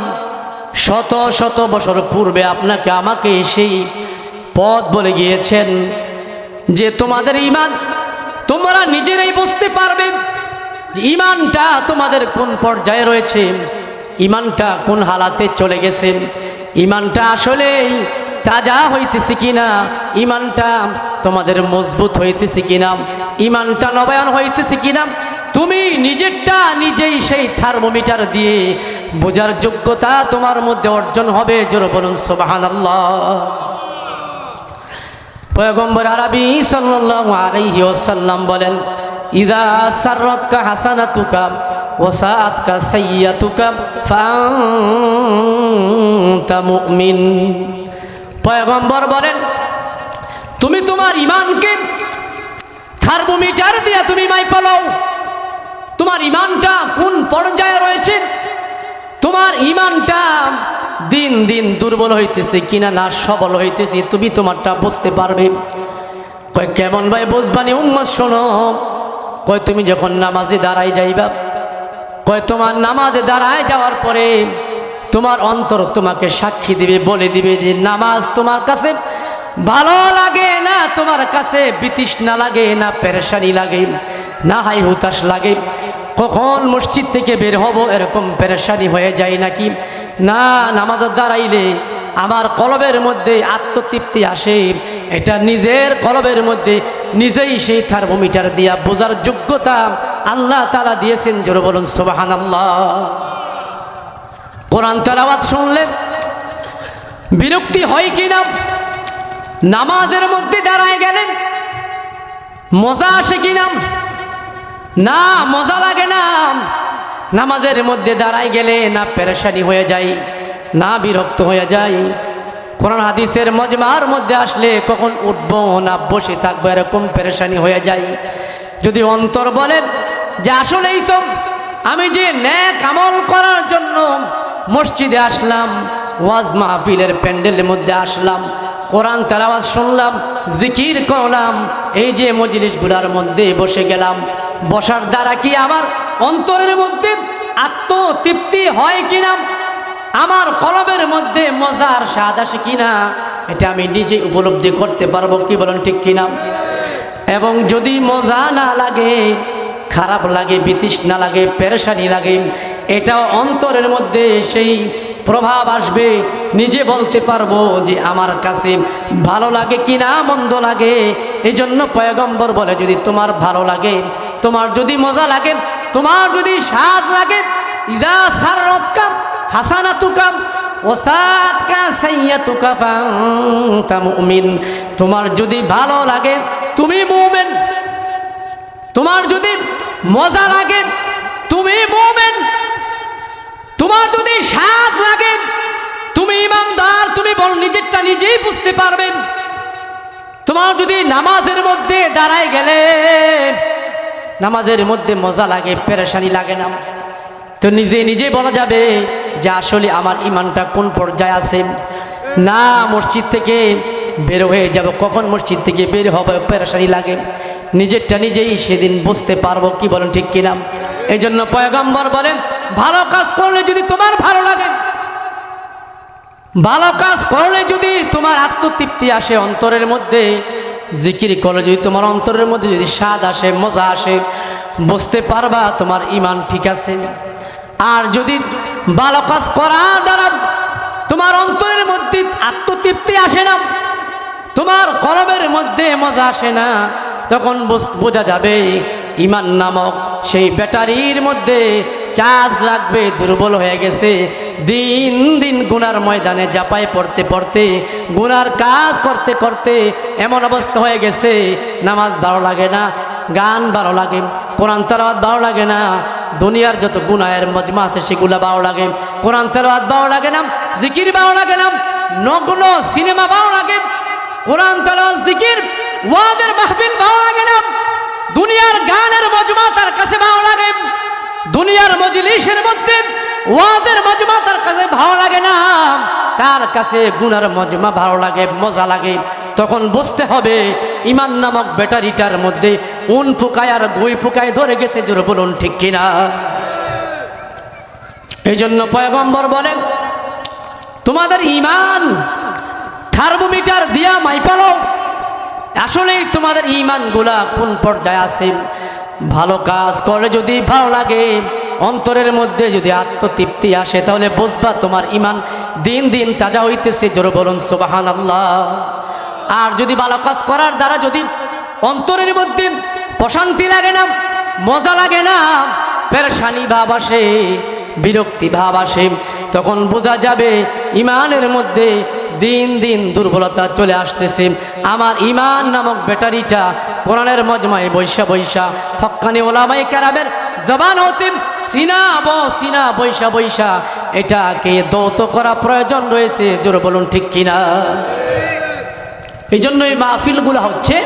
শত শত বছর পূর্বে আপনাকে আমাকে সেই পথ বলে গিয়েছেন যে তোমাদের ঈমান তোমরা নিজেরাই বুঝতে পারবে যে ঈমানটা তোমাদের কোন পর্যায়ে রয়েছে, ঈমানটা কোন হালাতে চলে গেছে, ঈমানটা আসলেই তাজা হইতেছে কিনা, ঈমানটা তোমাদের মজবুত হইতেছে কিনা, ঈমানটা নবায়ন হইতেছে কিনা, তুমি নিজেরটা নিজেই সেই থার্মোমিটার দিয়ে বোঝার যোগ্যতা তোমার মধ্যে অর্জন হবে। জোরে বলুন সুবহানাল্লাহ। পয়গম্বর আরবি সাল্লাল্লাহু আলাইহি ওয়াসাল্লাম বলেন, ইযা সাররাতকা হাসানাতুকা ওয়া সাআতকা সাইয়্যাতুকা ফাআনতা মুমিন। পয়গম্বর বলেন, তুমি তোমার ঈমানকে থার্মোমিটার দিয়ে তুমি মাইপা লও, তোমার ঈমানটা কোন পর্যায়ে রয়েছে, তোমার ঈমানটা দিন দিন দুর্বল হইতেছে কিনা না সবল হইতেছে, তুমি তোমারটা বুঝতে পারবে। কয় কেমন ভাই বুঝবানি? উম্মত শোনো, কয় তুমি যখন নামাজে দাঁড়ায় যাইবা, কয় তোমার নামাজে দাঁড়ায় যাওয়ার পরে তোমার অন্তর তোমাকে সাক্ষী দিবে, বলে দিবে যে নামাজ তোমার কাছে ভালো লাগে না, তোমার কাছে বিতৃষ্ণা লাগে না, পেরেশানি লাগে না, হাই হুতাশ লাগে, কখন মসজিদ থেকে বের হব এরকম পেরেশানি হয়ে যায় নাকি না, নামাজে দাঁড়াইলে আমার কলবের মধ্যে আত্মতৃপ্তি আসে, এটা নিজের কলবের মধ্যে নিজেই সেই থার্মোমিটার দিয়া বোঝার যোগ্যতা আল্লাহ তাআলা দিয়েছেন। জোরে বলুন সুবহানাল্লাহ। কোরআন তেলাওয়াত শুনলে বিরক্তি হয় কিনা? নামাজের মধ্যে দাঁড়ায় গেলেন মজা আসে কিনা? না, মজা লাগে না। নামাজের মধ্যে দাঁড়ায় গেলে না পেরেশানি হয়ে যায়, না বিরক্ত হয়ে যায়। কোরআন হাদিসের মজমার মধ্যে আসলে কখন উঠবো না বসে থাকবো এরকম পেরেশানি হয়ে যায়। যদি অন্তর বলে যে আসলেই তো আমি যে নেক আমল করার জন্য মসজিদে আসলাম, ওয়াজ মাহফিলের প্যান্ডেলের মধ্যে আসলাম, কোরআন তেলাওয়াত শুনলাম, জিকির করলাম, এই যে মজলিসগুলোর মধ্যে বসে গেলাম, বসার দ্বারা কি আমার অন্তরের মধ্যে আত্মতৃপ্তি হয় কিনা, আমার কলবের মধ্যে মজার স্বাদ আসে কিনা, এটা আমি নিজে উপলব্ধি করতে পারবো। কি বলেন ঠিক কিনা? এবং যদি মজা না লাগে, খারাপ লাগে, বিতৃষ্ণা লাগে, পেরেশানি লাগে, এটাও অন্তরের মধ্যে সেই প্রভাব আসবে। নিজে বলতে পারবো যে আমার কাছে ভালো লাগে কি না মন্দ লাগে। এই জন্য পয়গম্বর বলে, যদি তোমার ভালো লাগে, তোমার যদি মজা লাগে, তোমার যদি স্বাদ লাগে, ইযা সাররাতকা হাসানাতুকা ওয়াসাতকা সাইয়্যাতুকা ফাআনতা মুমিন। তোমার যদি ভালো লাগে তুমি মুমিন, তোমার যদি মজা লাগে তুমি মুমিন, তোমার যদি স্বাদ লাগে তুমি ইমানদার, তুমি বল নিজেরটা নিজেই বুঝতে পারবেন। তোমার যদি নামাজের মধ্যে দাঁড়ায় গেলে নামাজের মধ্যে মজা লাগে, পেরেশানি লাগে না, তো নিজে নিজে বলা যাবে যে আসলে আমার ইমানটা কোন পর্যায়ে আছে। না মসজিদ থেকে বের হয়ে যাব, কখন মসজিদ থেকে বের হবে পেরেশানি লাগে, নিজেরটা নিজেই সেদিন বুঝতে পারবো। কি বলেন ঠিক কিনা? এই জন্য পয়গম্বর বলেন, ভালো কাজ করলে যদি তোমার ভালো লাগে, ভালো কাজ করলে যদি তোমার আত্মতৃপ্তি আসে অন্তরের মধ্যে, জিকির করলে যদি তোমার অন্তরের মধ্যে যদি স্বাদ আসে, মজা আসে, বুঝতে পারবা তোমার ইমান ঠিক আছে। আর যদি ভালো কাজ করার দ্বারা তোমার অন্তরের মধ্যে আত্মতৃপ্তি আসে না, তোমার কলবের মধ্যে মজা আসে না, তখন বোঝা যাবে ইমান নামক সেই ব্যাটারির মধ্যে চার্জ লাগবে, দুর্বল হয়ে গেছে। দিন দিন গুনার ময়দানে জাপায় পড়তে পড়তে, গুনার কাজ করতে করতে এমন অবস্থা হয়ে গেছে, নামাজ ভালো লাগে না, গান ভালো লাগে, কোরআন তেলাওয়াত ভালো লাগে না, দুনিয়ার যত গুনাহের মজমা আছে সেগুলো ভালো লাগে, কোরআন তেলাওয়াত ভালো লাগে না, জিকির ভালো লাগে না, নগ্ন সিনেমা ভালো লাগে, কোরআন তেলাওয়াত জিকির ওয়াজের মাহফিল ভালো লাগে না, দুনিয়ার গানের মজমা তার কাছে ভালো লাগে, দুনিয়ার মজলিসের মধ্যে ওয়াজের মজমা তার কাছে ভালো লাগে না, তার কাছে গুনার মজমা ভালো লাগে, মজা লাগে। তখন বুঝতে হবে ইমান নামক ব্যাটারিটার মধ্যে উন ফুকায় আর গুই ফুকায় ধরে গেছে। জোরে বলুন ঠিক কিনা? এই জন্য পয়গম্বর বলেন, তোমাদের ইমান থার্মোমিটার দিয়া মাইপালো, আসলেই তোমাদের ইমানগুলা কোন পর্যায়ে আছে। ভালো কাজ করলে যদি ভালো লাগে, অন্তরের মধ্যে যদি আত্মতৃপ্তি আসে, তাহলে বুঝবা তোমার ইমান দিন দিন তাজা হইতেছে। জোরে বলুন সুবহানাল্লাহ। আর যদি ভালো কাজ করার দ্বারা যদি অন্তরের মধ্যে প্রশান্তি লাগে না, মজা লাগে না, পেরেশানি ভাব আসে, বিরক্তি ভাব আসে, তখন বোঝা যাবে ইমানের মধ্যে দিন দিন দুর্বলতা চলে আসতেছে। আমার ইমান নামক ব্যাটারিটা কোরআনের মজমায় বৈশা বৈশা, হক্কানি ওলামায়ে কেরামের জবান হতে সিনা বৈশা বৈশা এটাকে দৌত করা প্রয়োজন রয়েছে। জোরে বলুন ঠিক কিনা? এই জন্য এই মাহফিলগুলো হচ্ছে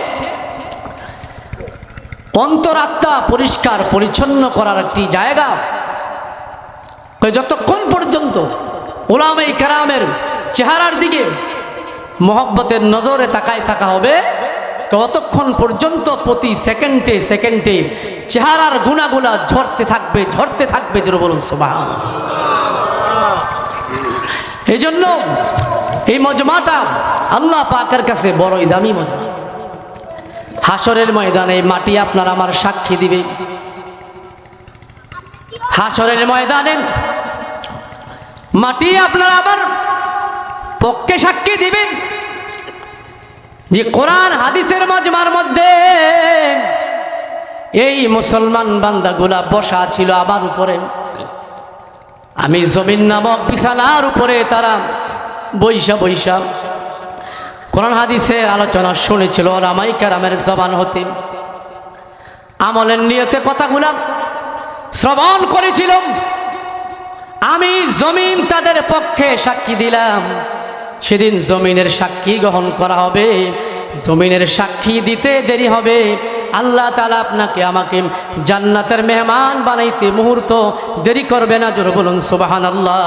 অন্তরাত্মা পরিষ্কার পরিচ্ছন্ন করার একটি জায়গা। যতক্ষণ পর্যন্ত ওলামায়ে কেরামের চেহারার দিকে মহব্বতের নজরে তাকায় থাকা হবে, ততক্ষণ পর্যন্ত প্রতি সেকেন্ডে সেকেন্ডে চেহারার গুণাগুলা ঝরতে থাকবে, ঝরতে থাকবে। জোরে বলুন সুবহানাল্লাহ। এই জন্য এই মজমাটা আল্লাহ পাকের কাছে বড়ই দামি মজমা। হাসরের ময়দানে মাটি আপনার আমার সাক্ষী দিবে। হাসরের ময়দানে মাটি আপনার আমার পক্ষে সাক্ষী দিবে যে কোরআন হাদিসের মজমার মধ্যে এই মুসলমান বান্দাগুলা বসা ছিল আমার উপরে, আমি জমিন নামক বিছানার উপরে তারা বৈশা বৈশা কোরআন হাদিসের আলোচনা শুনেছিল। ওলামায়ে কেরামের জবান হতে আমলের নিয়তে কথাগুলা শ্রবণ করেছিল। আমি জমিন তাদের পক্ষে সাক্ষী দিলাম। সেদিন জমিনের সাক্ষী গ্রহণ করা হবে, জমিনের সাক্ষী দিতে দেরি হবে। আল্লাহ তাআলা আপনাকে আমাকে জান্নাতের মেহমান বানাইতে মুহূর্ত দেরি করবে না। জোরে বলুন সুবহানাল্লাহ।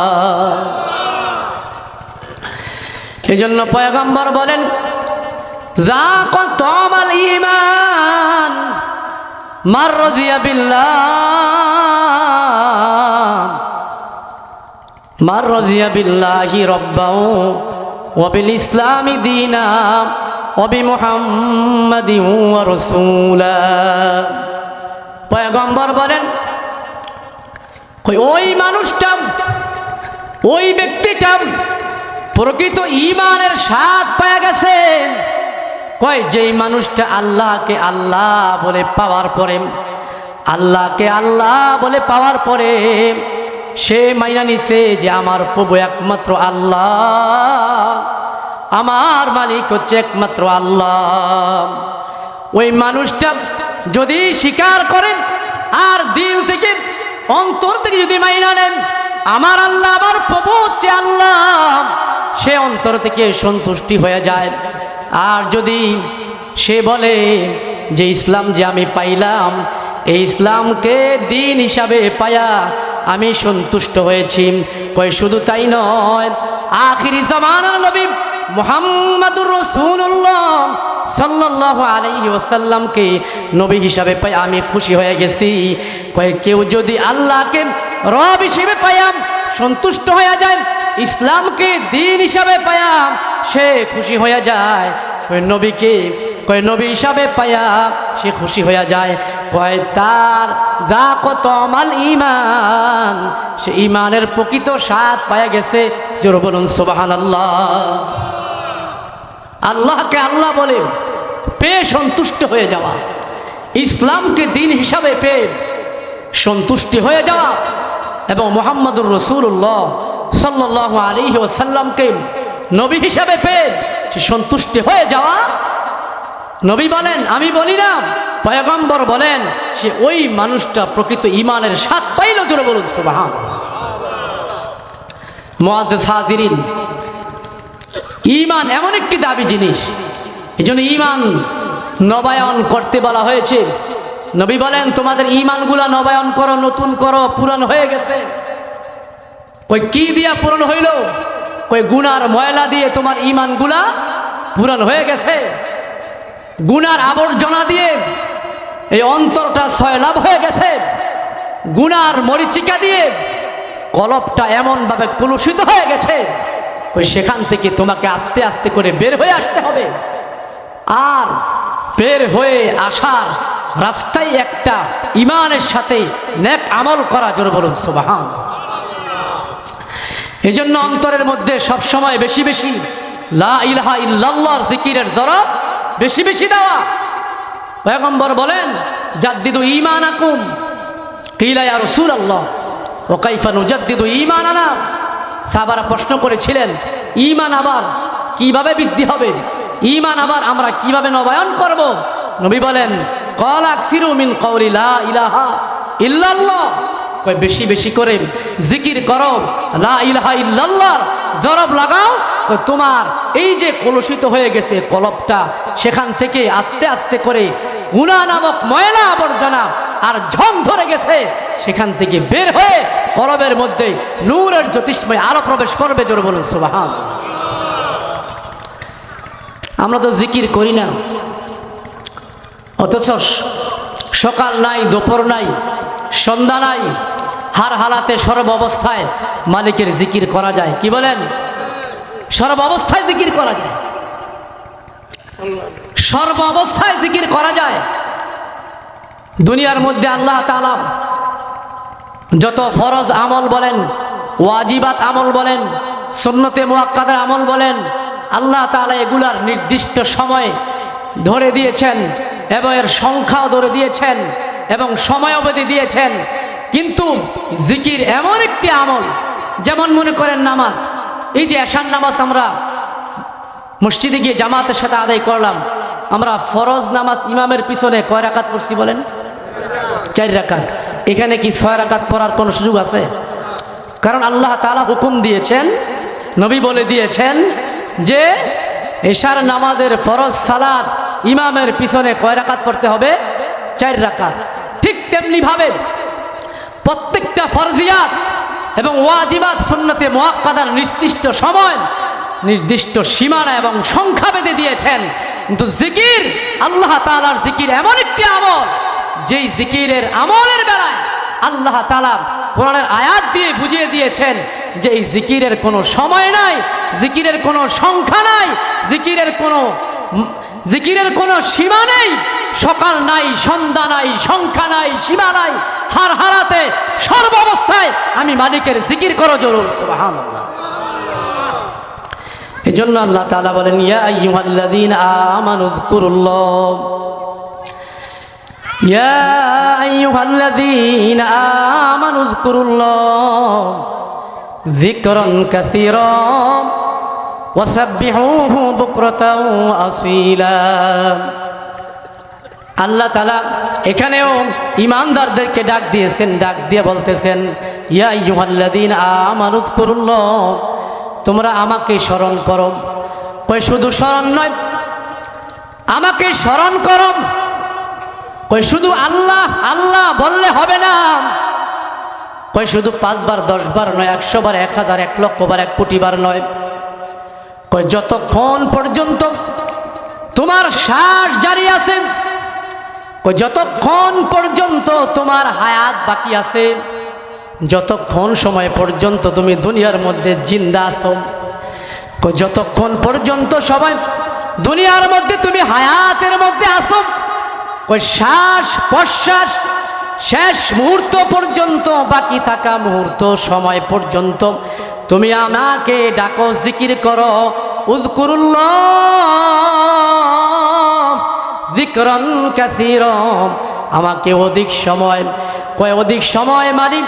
এই জন্য পয়গম্বর বলেন, যাকাত তামাল ঈমান মার রাজিয়া বিল্লাহ মার রাজিয়া বিল্লাহি রাব্বাও ওয়া বিল ইসলামি দীনা وبمحمد ورسولا পয়গম্বর বলেন ওই মানুষটা ওই ব্যক্তিটা প্রকৃত ঈমানের স্বাদ পেয়ে গেছে কয় যেই মানুষটা আল্লাহকে আল্লাহ বলে পাওয়ার পরে আল্লাহকে আল্লাহ বলে পাওয়ার পরে সে মাইনা নিছে যে আমার প্রভু একমাত্র আল্লাহ, আমার মালিক হচ্ছে একমাত্র আল্লাহ। ওই মানুষটা যদি স্বীকার করেন আর দিল থেকে অন্তর থেকে যদি মাইনা নেন আমার আল্লাহ আমার প্রভু হচ্ছে আল্লাহ, সে অন্তর থেকে সন্তুষ্টি হয়ে যায়। আর যদি সে বলে যে ইসলাম যে আমি পাইলাম এই ইসলামকে দিন হিসাবে পায়া আমি সন্তুষ্ট হয়েছি, কই শুধু তাই নয়, আখিরি জামানার নবী মুহাম্মাদুর রাসূলুল্লাহ সাল্লাল্লাহু আলাইহি ওয়াসাল্লামকে নবী হিসাবে পাই আমি খুশি হয়ে গেছি। কয় কেউ যদি আল্লাহকে রব হিসেবে পায়াম সন্তুষ্ট হয়ে যায়, ইসলামকে দিন হিসাবে পায়াম সে খুশি হয়ে যায়, কয় নবীকে কয় নবী হিসাবে পায়া সে খুশি হয়ে যায়, কয় তার যা কত আমাল ঈমান সে ঈমানের প্রকৃত স্বাদ পায়া গেছে। জোর বলুন সুবহানাল্লাহ। আল্লাহকে আল্লাহ বলে পেয়ে সন্তুষ্ট হয়ে যাওয়া, ইসলামকে দিন হিসাবে পেয়ে সন্তুষ্টি হয়ে যাওয়া এবং মুহাম্মদুর রাসূলুল্লাহ সাল্লাল্লাহু আলাইহি ওয়াসাল্লামকে নবী হিসাবে পেয়ে সে সন্তুষ্টি হয়ে যাওয়া। নবী বলেন আমি বলি না, পয়গম্বর বলেন সে ওই মানুষটা প্রকৃত ঈমানের স্বাদ পাইল। জোরে বলুন সুবহানাল্লাহ। মুআজ্জিজ হাজিরিন, ঈমান এমন একটি দাবি জিনিস, এজন্য ঈমান নবায়ন করতে বলা হয়েছে। নবী বলেন তোমাদের ঈমানগুলা নবায়ন করো, নতুন করো, পুরান হয়ে গেছে। কই কি দিয়া পুরান হইল? কই গুনার ময়লা দিয়ে তোমার ঈমানগুলা পুরান হয়ে গেছে। গুনার আবর্জনা দিয়ে এই অন্তরটা সয়লাভ হয়ে গেছে। গুনার মরিচিকা দিয়ে কলবটা এমনভাবে কলুষিত হয়ে গেছে, কই সেখান থেকে তোমাকে আস্তে আস্তে করে বের হয়ে আসতে হবে। আর বের হয়ে আসার রাস্তায় একটা ঈমানের সাথে নেক আমল করা। জোরে বলুন সুবহানাল্লাহ। এই জন্য অন্তরের মধ্যে সবসময় বেশি বেশি লা ইলাহা ইল্লাল্লাহর জিকিরের জরব বেশি বেশি দেওয়া। পয়গম্বর বলেন জাদ্দিদু ঈমানাকুম, কিলা ইয়া রাসূলুল্লাহ ওয়া কাইফা নুজাদ্দিদু ঈমানানা। সাহাবারা প্রশ্ন করেছিলেন ঈমান আবার কিভাবে বৃদ্ধি হবে, ঈমান আবার আমরা কিভাবে নবায়ন করব? নবী বলেন ক্বাল আকসিরু মিন কওলি লা ইলাহা ইল্লাল্লাহ, কয় বেশি বেশি করে জিকির করো, লা ইলাহা ইল্লাল্লাহর জরব লাগাও। তোমার এই যে কলুষিত হয়ে গেছে কলবটা, সেখান থেকে আস্তে আস্তে করে গুনাহ নামক ময়লা আবর্জনা আর ঝং ধরে গেছে, সেখান থেকে বের হয়ে কলবের মধ্যে নূরের জ্যোতিষ্ময় আলো প্রবেশ করবে। জোরে বলুন সুবহানাল্লাহ। আমরা তো জিকির করি না, অথচ সকাল নাই, দুপুর নাই, সন্ধ্যা নাই, হার হালাতে সর্ব অবস্থায় মালিকের জিকির করা যায়। কি বলেন? সর্ব অবস্থায় জিকির করা যায়, সর্ব অবস্থায় জিকির করা যায়। দুনিয়ার মধ্যে আল্লাহ তাআলা যত ফরজ আমল বলেন, ওয়াজিবাত আমল বলেন, সুন্নতে মুআক্কাদার আমল বলেন, আল্লাহ তাআলা এগুলার নির্দিষ্ট সময় ধরে দিয়েছেন এবং এর সংখ্যাও ধরে দিয়েছেন এবং সময় অবধি দিয়েছেন। কিন্তু জিকির এমন একটি আমল, যেমন মনে করেন নামাজ, এই যে এশার নামাজ আমরা মসজিদে গিয়ে জামাতের সাথে আদায় করলাম, আমরা ফরজ নামাজ ইমামের পিছনে কয় রাকাত পড়ছি বলেন? 4 রাকাত। এখানে কি 6 রাকাত পড়ার কোনো সুযোগ আছে? কারণ আল্লাহ তাআলা হুকুম দিয়েছেন, নবী বলে দিয়েছেন যে এশার নামাজের ফরজ সালাত ইমামের পিছনে কয় রাকাত পড়তে হবে? 4 রাকাত। ঠিক তেমনি ভাবে প্রত্যেকটা ফরজিয়াত এবং ওয়াজিবাত সুন্নতে মুআক্কাদার নির্দিষ্ট সময়, নির্দিষ্ট সীমানা এবং সংখ্যা বেঁধে দিয়েছেন। কিন্তু জিকির, আল্লাহ তাআলার জিকির এমন একটি আমল, যেই জিকিরের আমলের বেলায় আল্লাহ তাআলা কোরআনের আয়াত দিয়ে বুঝিয়ে দিয়েছেন যে এই জিকিরের কোনো সময় নাই, জিকিরের কোনো সংখ্যা নাই, জিকিরের কোনো জিকিরের কোনো সীমা নেই, সকাল নাই, সন্ধ্যা নাই, সংখ্যা নাই, সীমা নাই, হার হারাতে সর্বাবস্থায় আমি মালিকের জিকির করো জরুর সুবহানাল্লাহ। এজন্য আল্লাহ তাআলা বলেন ইয়া আইয়ুহাল্লাযীনা আমানু যকুরুল্লাহ, ইয়া আইয়ুহাল্লাযীনা আমানু যকুরুল্লাহ যিকরান কাসীরা ওয়াসাব্বিহুহু বুকরাতাও আসীলা। আল্লাহ তাআলা এখানেও ঈমানদারদেরকে ডাক দিয়েছেন, ডাক দিয়ে বলতেছেন ইয়া আইয়ুহাল্লাযীনা আমানু যকুরুল্লাহ, তোমরা আমাকে স্মরণ করো। কই শুধু স্মরণ নয়, আমাকে স্মরণ করো। কই শুধু আল্লাহ আল্লাহ বললে হবে না। কই শুধু 5 বার 10 বার নয়, 100 বার, 1000, 1 লক্ষ বার, 1 কোটি বার নয়। কই যতক্ষণ পর্যন্ত তোমার শ্বাস জারি আছে, কই যতক্ষণ পর্যন্ত তোমার হায়াত বাকি আছে, যতক্ষণ সময় পর্যন্ত তুমি দুনিয়ার মধ্যে জিন্দা আছো, কই যতক্ষণ পর্যন্ত সবাই দুনিয়ার মধ্যে তুমি হায়াতের মধ্যে আছো, কই শ্বাস প্রশ্বাস শেষ মুহূর্ত পর্যন্ত, বাকি থাকা মুহূর্ত সময় পর্যন্ত তুমি আমাকে ডাকো, জিকির করো। উযকুরুল্লাহ যিকরান কাসীরা, আমাকে অধিক সময়। কয় অধিক সময় মানে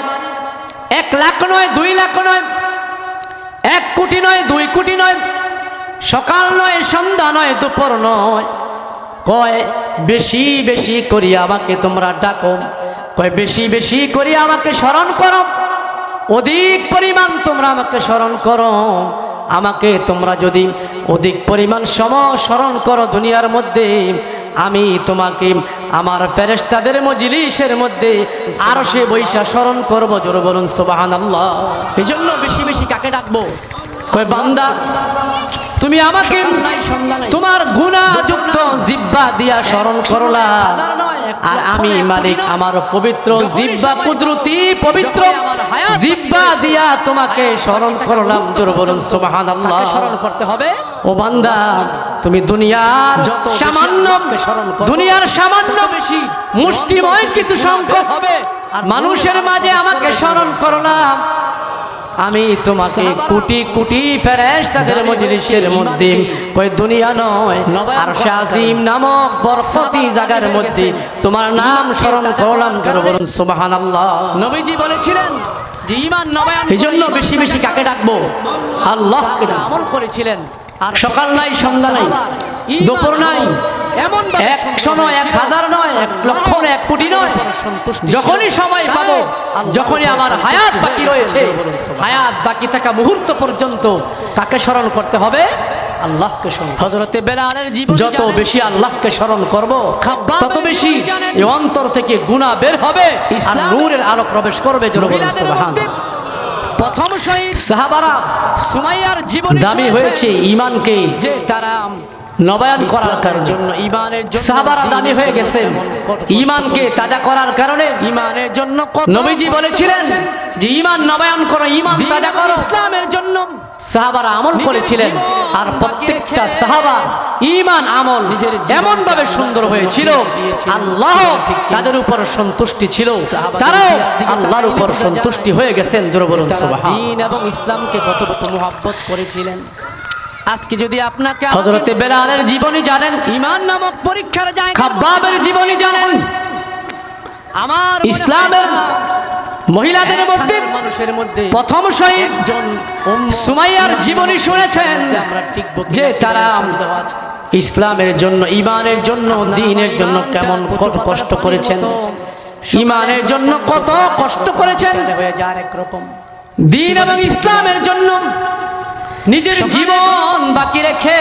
1 লাখ নয়, 2 লাখ নয়, 1 কোটি নয়, 2 কোটি নয়, সকাল নয়, সন্ধ্যা নয়, দুপুর নয়। কয় বেশি বেশি করি আমাকে তোমরা ডাকো। কয় বেশি বেশি করি আমাকে স্মরণ করো, অধিক পরিমাণ তোমরা আমাকে স্মরণ করো। আমাকে তোমরা যদি অধিক পরিমাণ সময় স্মরণ করো দুনিয়ার মধ্যে, আমি তোমাকে আমার ফেরেশতাদের মজলিসের মধ্যে আরশে বৈশা স্মরণ করব। জোরে বলুন সুবহানাল্লাহ। এই জন্য বেশি বেশি কাকে ডাকবো? কয় বান্দা তুমি আমাকে তোমার গুনাহযুক্ত জিহ্বা দিয়া স্মরণ করলা, আর আমি মালিক আমার পবিত্র জিহ্বা, কুদরতি পবিত্র জিহ্বা দিয়া তোমাকে স্মরণ করলাম। জোরে বলুন সুবহানাল্লাহ। স্মরণ করতে হবে। ও বান্দা তুমি দুনিয়ার যত সামান্য, দুনিয়ার সামান্য বেশি মুষ্টিময় কিছু সংখ্যক হবে মানুষের মাঝে আমাকে স্মরণ করলাম, আমি তোমাকে কোটি কোটি ফেরেশতাদের মজলিসের মধ্যে, কই দুনিয়া নয়, আরশ আজিম নামক বরকতি জায়গার মধ্যে তোমার নাম স্মরণ করলাম। জোরে বলুন সুবহানাল্লাহ। নবীজি বলেছিলেন যে ঈমান নবায়ন, এইজন্য বেশি বেশি কাকে ডাকবো? আল্লাহকে আমল করেছিলেন। আর সকাল নাই, সন্ধ্যা নাই, দুপুর নাই, এমন 100 নয়, 1000 নয়, 1 লক্ষ নয়, 1 কোটি নয়, যখনই সময় পাবো, যখনই আমার হায়াত বাকি রয়েছে, হায়াত বাকি থাকা মুহূর্ত পর্যন্ত কাকে স্মরণ করতে হবে? আল্লাহকে স্মরণ। হযরতে বেলালের জীবন যত বেশি আল্লাহকে স্মরণ করব, তত বেশি এই অন্তর থেকে গুনাহ বের হবে আর নূরের আলো প্রবেশ করবে। জোরে বলুন সুবহানাল্লাহ। প্রথম শহীদ সাহাবারা সুমাইয়ার জীবন দামি হয়েছে ঈমানকে যে তারা নবায়ন করার জন্য, ঈমানের জন্য সাহাবারা দামি হয়ে গেছে ঈমানকে তাজা করার কারণে। ঈমানের জন্য নবীজি বলেছিলেন যে ঈমান নবায়ন করো, ঈমান তাজা করো। ইসলামের জন্য সাহাবারা আমল করেছিলেন, আর প্রত্যেকটা সাহাবা ঈমান আমল নিজের এমন ভাবে সুন্দর হয়েছিল, আল্লাহ তাদের উপর সন্তুষ্টি ছিল, তারাও আল্লাহর উপর সন্তুষ্টি হয়ে গেছেন। জোরে বলুন সুবহানাল্লাহ। দ্বীন এবং ইসলামকে কতটুকু মুহাব্বত করেছিলেন। আজকে যদি আপনাকে হযরতে বেলালের জীবনী জানেন, ঈমান নামক পরীক্ষার জায়গা খাব্বাবের জীবনী জানেন, আমার ইসলামের মহিলাদের মধ্যে, মানুষের মধ্যে প্রথম শহীদ সুমাইয়ার জীবনী শুনেছেন যে তারা ইসলামের জন্য, ঈমানের জন্য, দ্বীনের জন্য কেমন কত কষ্ট করেছেন, ঈমানের জন্য কত কষ্ট করেছেন। একরকম দ্বীন এবং ইসলামের জন্য নিজের জীবন বাকি রেখে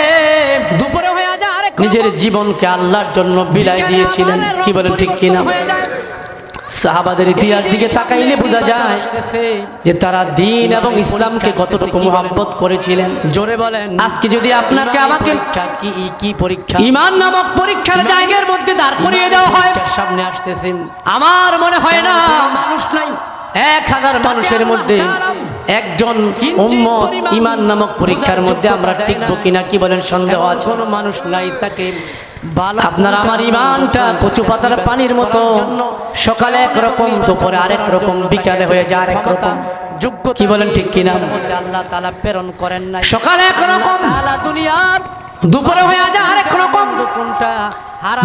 দুপুরে হয়ে যায়, নিজের জীবনকে আল্লাহর জন্য বিলাই দিয়েছিলেন। কি বলেন ঠিক কিনা? সাহাবাদের ইতিহাস দিকে তাকাইলে বোঝা যায় যে তারা দ্বীন এবং ইসলামকে কতটুকু মুহাব্বত করেছিলেন। জোরে বলেন। আজকে যদি আপনাকে আমাকে কি পরীক্ষা, ঈমান নামক পরীক্ষার জায়গার মধ্যে দাঁড় করিয়ে দেওয়া হয়, সামনে আসতেছেন, আমার মনে হয় না মানুষ নাই 1000 মানুষের মধ্যে একজন উম্মত ঈমান নামক পরীক্ষার মধ্যে আমরা টিকবো কিনা কি বলেন সন্দেহ আছে কোনো মানুষ নাই তাকে আপনার আমার ঈমানটা কচু পাতার পানির মতো সকালে একরকম দুপুরে আরেক রকম বিকালে হয়ে যায় আরেক রকম যোগ্য কি বলেন ঠিক কিনা আল্লাহ তাআলা প্রেরণ করেন না সকালে একরকম দুনিয়ার দুপুরে হয়ে যায় আরেক রকম কোনটা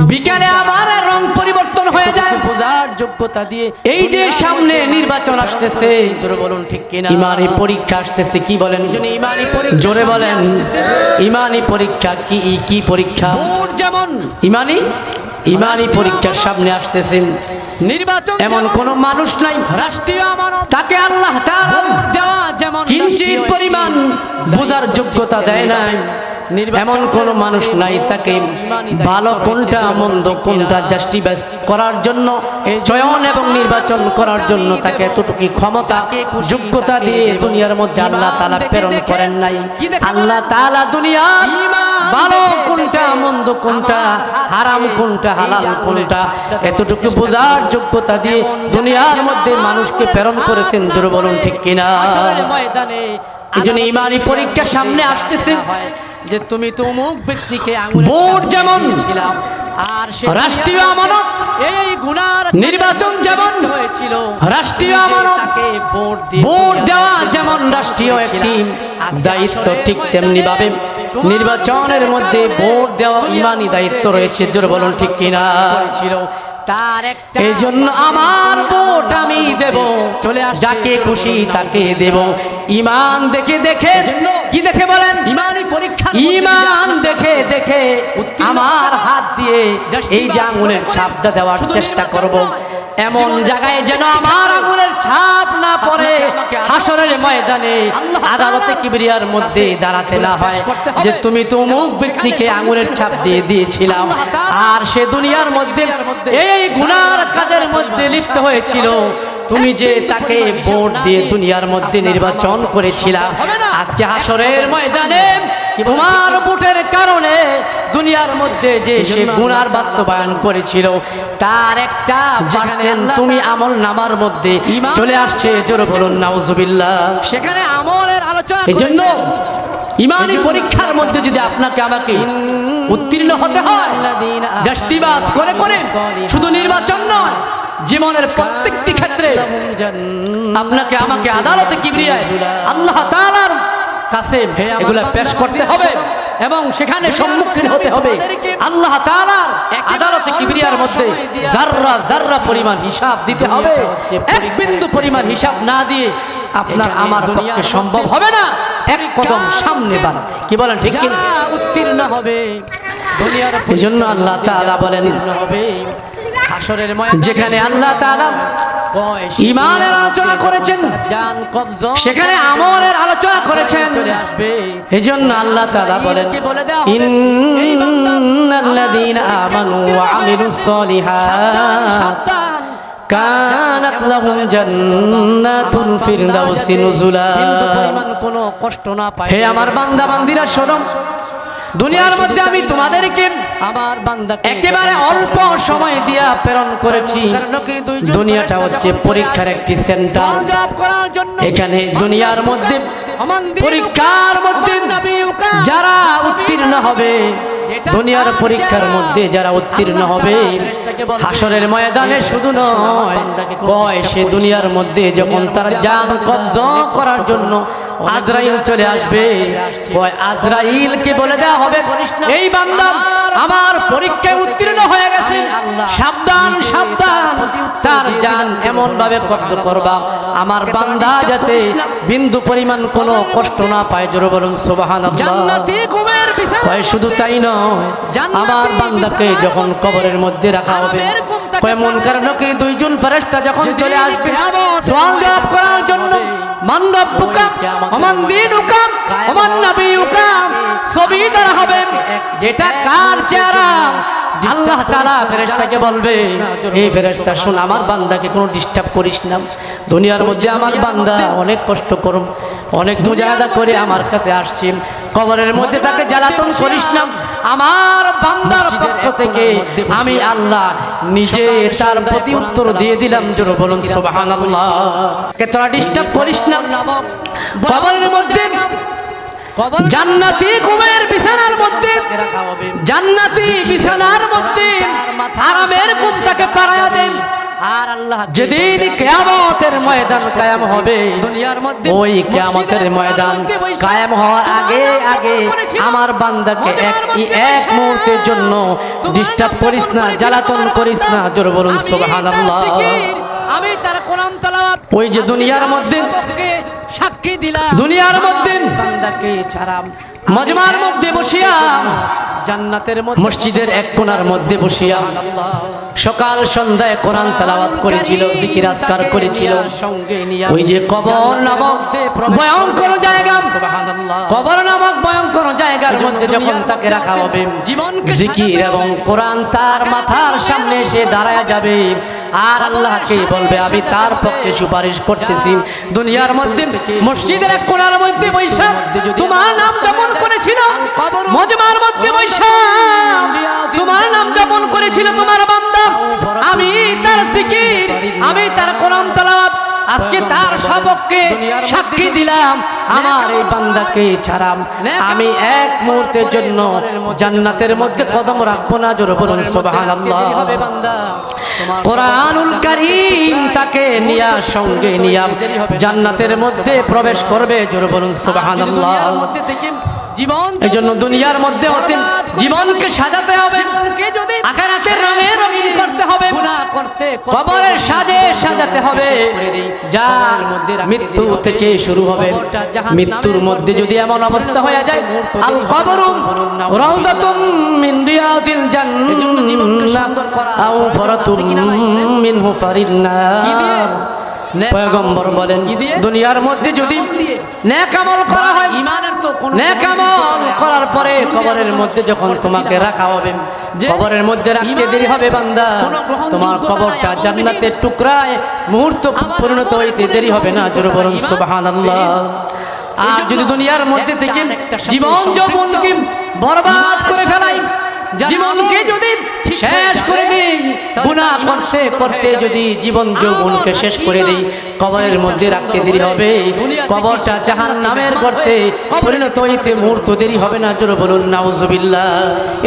বিকালে আবার রং পরিবর্তন হয়ে যায় বোঝার যোগ্যতা দিয়ে এই যে সামনে নির্বাচন আসতেছে জোরে বলুন ঠিক কিনা ঈমানি পরীক্ষা আসতেছে কি বলেন ঈমানি পরীক্ষা জোরে বলেন ঈমানি পরীক্ষা কি পরীক্ষা যেমন ঈমানি পরীক্ষার সামনে আসতেছে নির্বাচন এমন কোন মানুষ নাই রাষ্ট্রীয় আমানত তাকে আল্লাহ তাআলা ভোট দেওয়া যেমন কিঞ্চিত পরিমাণ বোঝার যোগ্যতা দেয় নাই এমন কোন মানুষ নাই তাকে ভালো কোনটা মন্দ কোনটা জাস্টিফাই করার জন্য চয়ন এবং নির্বাচন করার জন্য তাকে এতটুকু ক্ষমতা যোগ্যতা দিয়ে দুনিয়ার মধ্যে আল্লাহ তাআলা প্রেরণ করেন নাই আল্লাহ তাআলা দুনিয়ার ভালো কোনটা মন্দ কোনটা হারাম কোনটা হালাল কোনটা এতটুকু বোঝার যোগ্যতা দিয়ে দুনিয়ার মধ্যে মানুষকে প্রেরণ করেছেন জোরে বলুন ঠিক কিনা ময়দানে এইজন্য ঈমানি পরীক্ষা সামনে আসতেছে যে তুমি তো অমুক ব্যক্তিকে ভোট যেমন আর রাষ্ট্রীয় আমানত এই গুনার নির্বাচন যেমন হয়েছিল রাষ্ট্রীয় আমানতকে ভোট দেওয়া যেমন রাষ্ট্রীয় একটি দায়িত্ব ঠিক তেমনি ভাবে নির্বাচনের মধ্যে ভোট দেওয়া ঈমানি দায়িত্ব রয়েছে জোরে বলুন ঠিক কিনা ছিল তার একটা এই জন্য আমার ভোট আমি দেব চলে আস যাকে খুশি তাকে দেব ঈমান দেখে দেখে কি দেখে বলেন ঈমানি পরীক্ষা ঈমান দেখে দেখে আমার হাত দিয়ে এই যে আঙ্গুলের ছাপটা দেওয়ার চেষ্টা করব এমন জায়গায় যেন আমার আঙ্গুলের ছাপ না পড়ে হাসরের ময়দানে আদালতে কিবরিয়ার মধ্যে দাঁড়াতে না হয় যে তুমি তো অমুক ব্যক্তিকে আঙ্গুলের ছাপ দিয়ে দিয়েছিলাম আর সে দুনিয়ার মধ্যে এই গুনার কাজের মধ্যে লিপ্ত হয়েছিল তুমি যে তাকে ভোট দিয়ে দুনিয়ার মধ্যে নির্বাচন করেছিলা আজকে হাসরের ময়দানে তোমার ভোটের কারণে দুনিয়ার মধ্যে যে সে গুনার বাস্তবায়ন করেছিল তার একটা জানেন তুমি আমল নামার মধ্যে চলে আসছে জোরে বলুন নাউজুবিল্লাহ সেখানে আমলের আলোচনা এইজন্য ঈমানি পরীক্ষার মধ্যে যদি আপনাকে আমাকে উত্তীর্ণ হতে হয় জাস্টিফাই করে করে শুধু নির্বাচন নয় জীবনের প্রত্যেকটি ক্ষেত্রে আপনাকে আমাকে আদালতে কিবরিয়ায় আল্লাহ তাআলার কাছে এগুলা পেশ করতে হবে এবং সেখানে সম্মুখীন হতে হবে আল্লাহ তাআলার আদালতে কিবরিয়ার মধ্যে যাররা যাররা পরিমাণ হিসাব দিতে হবে এক বিন্দু পরিমাণ হিসাব না দিয়ে আপনার আমার পক্ষে সম্ভব হবে না এক কদম সামনে বাড়াতে কি বলেন ঠিক কি উত্তীর্ণ হবে দুনিয়ার এজন্য আল্লাহ তাআলা বলেন হবে হাসরের ময়দানে যেখানে আল্লাহ তাআলা ঈমানের আলোচনা করেছেন জান কবজা সেখানে আমলের আলোচনা করেছেন এজন্য আল্লাহ তাআলা বলেন ইন্নাল্লাযীনা আমানু ওয়া আমিলুস সলিহাত কানাত লাহুম জান্নাতুল ফিরদাউসি নুজুলা কিন্তু পরিমাণ কোনো কষ্ট না পায় হে আমার বান্দা বান্দিরা শোনো দুনিয়ার মধ্যে আমি তোমাদেরকে আমার বান্দাকে একেবারে অল্প সময় দিয়া প্রেরণ করেছি দুনিয়াটা হচ্ছে পরীক্ষার একটি সেন্টার এখানে দুনিয়ার মধ্যে পরীক্ষার মধ্যে যারা উত্তীর্ণ হবে দুনিয়ার পরীক্ষার মধ্যে যারা উত্তীর্ণ হবে হাসরের ময়দানে শুধু নয় কয় সে দুনিয়ার মধ্যে যখন তার জান কবজা করার জন্য আজরাইল চলে আসবে কয় আজরাইলকে বলে দেওয়া হবে এই বান্দা আমার পরীক্ষায় উত্তীর্ণ হয়ে গেছে সাবধান সাবধান তার জান এমন ভাবে কবজা করবা আমার বান্দা যাতে বিন্দু পরিমাণ কোনো কষ্ট না পায় জোরে বলুন সুবহানাল্লাহ জান্নাতি কুমের বিছানা কয় শুধু তাই নয় আমার বান্দাকে যখন কবরের মধ্যে রাখা হবে কয় মুনকার নকির দুইজন ফেরেশতা যখন চলে আসবে সওয়াল জবাব করার জন্য মান রাব্বুকা ওমান দীনুকা ওমান নাবিয়ুকা সবই দ্বারা হবে যেটা কার চেহারা আল্লাহ তাআলা ফেরেশতাকে বলবে এই ফেরেশতা শুন আমার বান্দাকে কোনো ডিস্টার্ব করিস না দুনিয়ার মধ্যে আমার বান্দা অনেক কষ্ট করুম অনেক মুজাহাদা করে আমার কাছে আসছে কবরের মধ্যে তাকে জ্বালাতন করিস না আমার বান্দার পক্ষ থেকে আমি আল্লাহ নিজে তার প্রতি উত্তর দিয়ে দিলাম। জোরে বলুন সুবহানাল্লাহ। কে তোরা ডিস্টার্ব করিস না। কবরের মধ্যে জান্নাতি ঘুমের বিছানার মধ্যে, জান্নাতি বিছানার মধ্যে আরামের ঘুমটাকে পাড়ায়া দেন। আর আল্লাহ যেদিন কিয়ামতের ময়দান কায়েম হবে, দুনিয়ার মধ্যে ওই কিয়ামতের ময়দান কায়েম হওয়ার আগে আগে আমার বান্দাকে এক মুহূর্তের জন্য ডিস্টার্ব করিস না, জ্বালাতন করিস না। জোরে বলুন সুবহানাল্লাহ। আমি তার কোরআন তেলাওয়াত ওই যে দুনিয়ার মধ্যে সাক্ষী দিলাম, দুনিয়ার মধ্যে বান্দাকে ছাড়াম মজমার মধ্যে বসিয়া, জান্নাতের মসজিদের এক কোণার মধ্যে বসিয়া সকাল সন্ধ্যায় কোরআন তেলাওয়াত করেছিল, জিকির আজকার করেছিল। সঙ্গে নিয়ে ওই যে কবর নামক ভয়ঙ্কর জায়গা, কবর নামক ভয়ঙ্কর জায়গার মধ্যে যখন তাকে রাখা হবে, জিকির এবং কোরআন তার মাথার সামনে এসে দাঁড়ায়া যাবে। আর আল্লাহকে বলবে আমি তার পক্ষে সুপারিশ করতেছি। দুনিয়ার মধ্যে মসজিদের এক কোণার মধ্যে বৈশা তোমার নাম যাপন করেছিল, মজমার মধ্যে বৈশা তোমার নাম যাপন করেছিল তোমার বান্দা, আমি তার জিকির, আমি তার কোরআন তেলাওয়াত আজকে তার সবককে সাক্ষী দিলাম। আমার এই বান্দাকে ছাড়াম আমি এক মুহূর্তের জন্য জান্নাতের মধ্যে কদম রাখবো না। জোরে বলুন সুবহানাল্লাহ। কোরআনুল কারীম তাকে নিয়া সঙ্গে নিয়া জান্নাতের মধ্যে প্রবেশ করবে। জোরে বলুন সুবহানাল্লাহ। জীবন এই জন্য দুনিয়ার মধ্যে হতে জীবনকে সাজাতে হবে, আখিরাতের রঙে রঙিন করতে হবে, গুনাহ করতে কবরের সাজে সাজাতে হবে। যার মধ্যে মৃত্যু থেকে শুরু হবে, মৃত্যুর মধ্যে যদি এমন অবস্থা হয়ে যায়, আল কবরু রাউদাতুম মিন রিয়াদিল জান্নাহ আও ফারাতুম মিন হুফারিন নার। পয়গম্বর বলেন দুনিয়ার মধ্যে যদি নেক আমল করা হয়, ঈমানের তো কোনো নেক আমল করার পরে কবরের মধ্যে যখন তোমাকে রাখা হবে, কবরের মধ্যে রাখতে দেরি হবে বান্দা, তোমার কবরটা জান্নাতের টুকরায় মুহূর্ত পরিণত হইতে দেরি হবে না। জোরে বলুন সুবহানাল্লাহ। আর যদি দুনিয়ার মধ্যে থেকে জীবন যৌবনকে বরবাদ করে ফেলাই, জীবনকে যদি শেষ করে দেই, গুনাহ করতে করতে যদি জীবন যৌবনকে শেষ করে দেই, কবরের মধ্যে রাখতে দেরি হবে, কবরটা জাহান্নামের গর্তে পরিণত হইতে মুহূর্ত দেরি হবে না। জোরে বলুন নাউজুবিল্লাহ।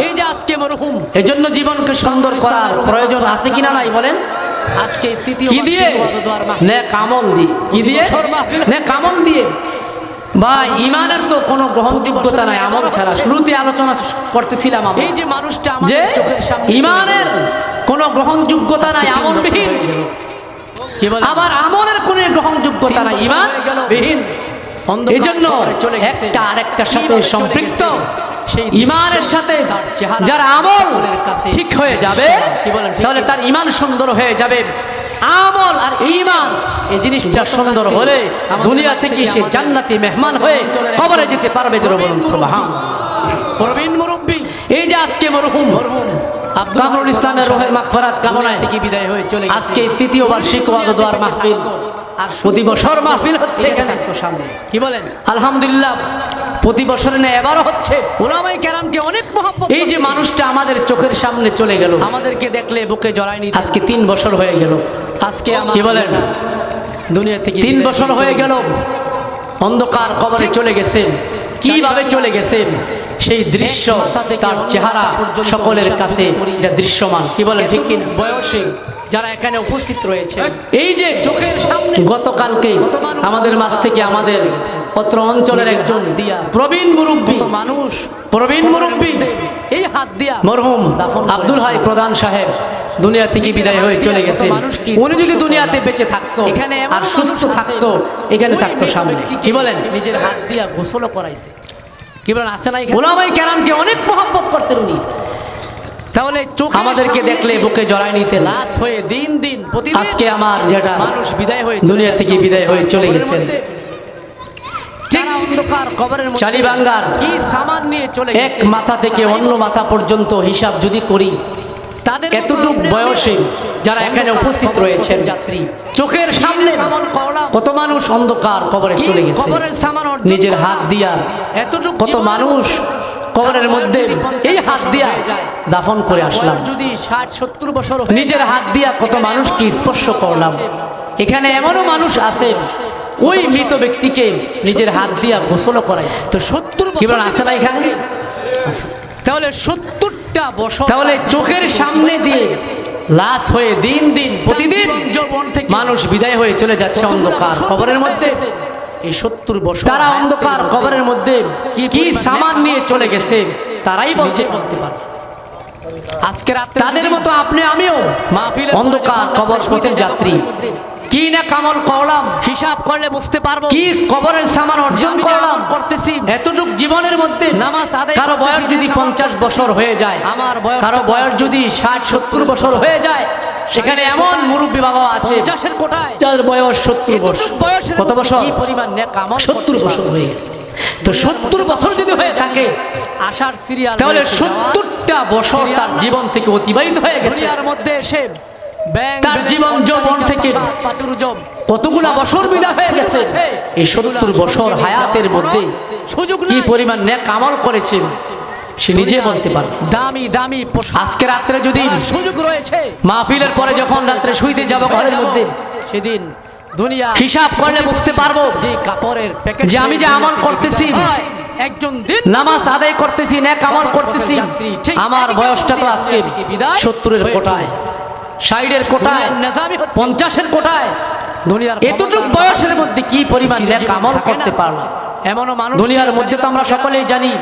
এই যে আজকে মরহুম, এজন্য জীবনকে সুন্দর করার প্রয়োজন আছে কিনা নাই বলেন? আজকে তৃতীয় কি দিয়ে? নেক আমল দিয়ে। কি দিয়ে? নেক আমল দিয়ে। ভাই ঈমানের তো কোনো গ্রহণযোগ্যতা নাই আমল ছাড়া। শুরুতে আলোচনা করতেছিলাম এই যে মানুষটা আমাদের চোখের সামনে, ঈমানের কোনো গ্রহণযোগ্যতা নাই আমলবিহীন, আবার আমলের কোনো গ্রহণযোগ্যতা নাই ঈমানবিহীন। এজন্য একটা আরেকটার সাথে সম্পৃক্ত। সেই ঈমানের সাথে যার আমল ঠিক হয়ে যাবে, তাহলে তার ঈমান সুন্দর হয়ে যাবে। আমল আর ঈমান এই জিনিসটা সুন্দর হলে দুনিয়া থেকে সে জান্নাতি মেহমান হয়ে কবরে যেতে পারবে। জোরে বলুন সুবহানাল্লাহ। প্রবীণ মুরব্বী এই যে আজকে মরহুম কামরুল ইসলামের রূহের মাগফিরাত কামনায় থেকে বিদায় হয়ে চলে আজকে তৃতীয় বার্ষিক ওয়াজ ও দোয়ার মাহফিল। আর প্রতি বছর মাহফিল হচ্ছে এখানে তো সামনে, কি বলেন? আলহামদুলিল্লাহ প্রতি বছর না এবারও হচ্ছে। উলামায়ে কেরামকে অনেক মহব্বত। এই যে মানুষটা আমাদের চোখের সামনে চলে গেল, আমাদেরকে দেখলে বুকে জড়ায় নিতে আজকে 3 বছর হয়ে গেল। আজকে কি বলেন দুনিয়া থেকে 3 বছর হয়ে গেল, অন্ধকার কবরে চলে গেছে। কিভাবে চলে গেছে সেই দৃশ্য, তার চেহারা সকলের কাছে এটা দৃশ্যমান। কি বলেন ঠিক কি? বয়সে যারা এখানে উপস্থিত রয়েছে, এই যে চোখের সামনে গতকালকে আমাদের মাঝ থেকে আমাদের অত্র অঞ্চলের একজন প্রবীণ মুরব্বী মানুষ, প্রবীণ মুরব্বী এই হাত দিয়া মরহুম আব্দুল হাই প্রধান সাহেব দুনিয়া থেকে বিদায় হয়ে চলে গেছে। উনি যদি দুনিয়াতে বেঁচে থাকতো, এখানে আর সুস্থ থাকতো, এখানে থাকতো সামনে। কি বলেন? নিজের হাত দিয়া গোসল করাইছে। কি বলেন? আছে না? উলামায়ে কেরামকে অনেক মহব্বত করতেন উনি। তাহলে চোখ আমাদেরকে দেখলে বুকে জড়ায় নিতে লাশ হয়ে দিন দিন প্রতিদিন আজকে আমার যেটা মানুষ বিদায় হয়ে দুনিয়া থেকে বিদায় হয়ে চলে গেছেন। অন্ধকার কবরের মধ্যে চালিবাঙ্গার কি সামান নিয়ে চলে গেছে, এক মাথা থেকে অন্য মাথা পর্যন্ত হিসাব যদি করি, তাদের এতটুক বয়সে যারা এখানে উপস্থিত রয়েছেন যাত্রী, চোখের সামনে কত মানুষ অন্ধকার কবরে চলে গেছে। কবরের সামান নিজের হাত দিয়া এতটুক কত মানুষ কবরের মধ্যে এই হাত দিয়া দাফন করে আসলাম। যদি 60-70 বছর নিজের হাত দিয়া কত মানুষকে স্পর্শ করলাম। এখানে এমনও মানুষ আছে ওই মৃত ব্যক্তিকে নিজের হাত দিয়া গোসল করায়। তো 70 কি বলেন, আছে না এখানে? তাহলে 70টা বছর তাহলে চোখের সামনে দিয়ে লাশ হয়ে দিন দিন প্রতিদিন যৌবন থেকে মানুষ বিদায় হয়ে চলে যাচ্ছে অন্ধকার কবরের মধ্যে। এই 70 বছর তারা অন্ধকার কবরের মধ্যে কি সামান নিয়ে চলে গেছে তারাই বলতে পারবে। আজকে রাতে তাদের মতো আপনি আমিও মাহফিলে অন্ধকার কবর পথের যাত্রী। কি না কামল করলাম, হিসাব করলে বুঝতে পারবো কি কবরের সামান অর্জন করলাম করতেছি। এতটুক জীবনের মধ্যে নামাজ আদায় কারো বয়স যদি 50 বছর হয়ে যায়, আমার বয়স কারো বয়স যদি 60-70 বছর হয়ে যায়, সেখানে এমন মুরব্বী বাবা আছে 50-এর কোটায় যার বয়স 70 বছর। বয়সের কত বছর? কি পরিমাণ নেক আমল 70 বছর হয়ে গেছে। তো 70 বছর যদি হয়ে থাকে আশার সিরিয়াল তাহলে 70টা বছর তার জীবন থেকে অতিবাহিত হয়ে গেছে। দুনিয়ার মধ্যে এসে তার জীবন যৌবন থেকে কতগুলা বছর বিদায় হয়ে গেছে। এই 70 বছর হায়াতের মধ্যে সুযোগ কি পরিমাণ নেক আমল করেছে সে নিজে বলতে পারবে। দামি দামি আজকে রাত্রে যদি সুযোগ রয়েছে, মাহফিলের পরে যখন রাত্রে শুইতে যাব ঘরের মধ্যে, সেদিন দুনিয়া হিসাব করলে বুঝতে পারবো যে কাপড়ের প্যাকেট যে আমি যে আমল করতেছি, একজন দিন নামাজ আদায় করতেছি, নেক আমল করতেছি, আমার বয়সটা তো আজকে 70-এর কোটায়, 60-এর কোটায়, 50-এর কোটায়। দুনিয়ার এতটুক বয়সের মধ্যে কি পরিমাণ নেক আমল করতে পারলাম। এমনও মানুষ দুনিয়ার মধ্যে তো আমরা সকলেই জানি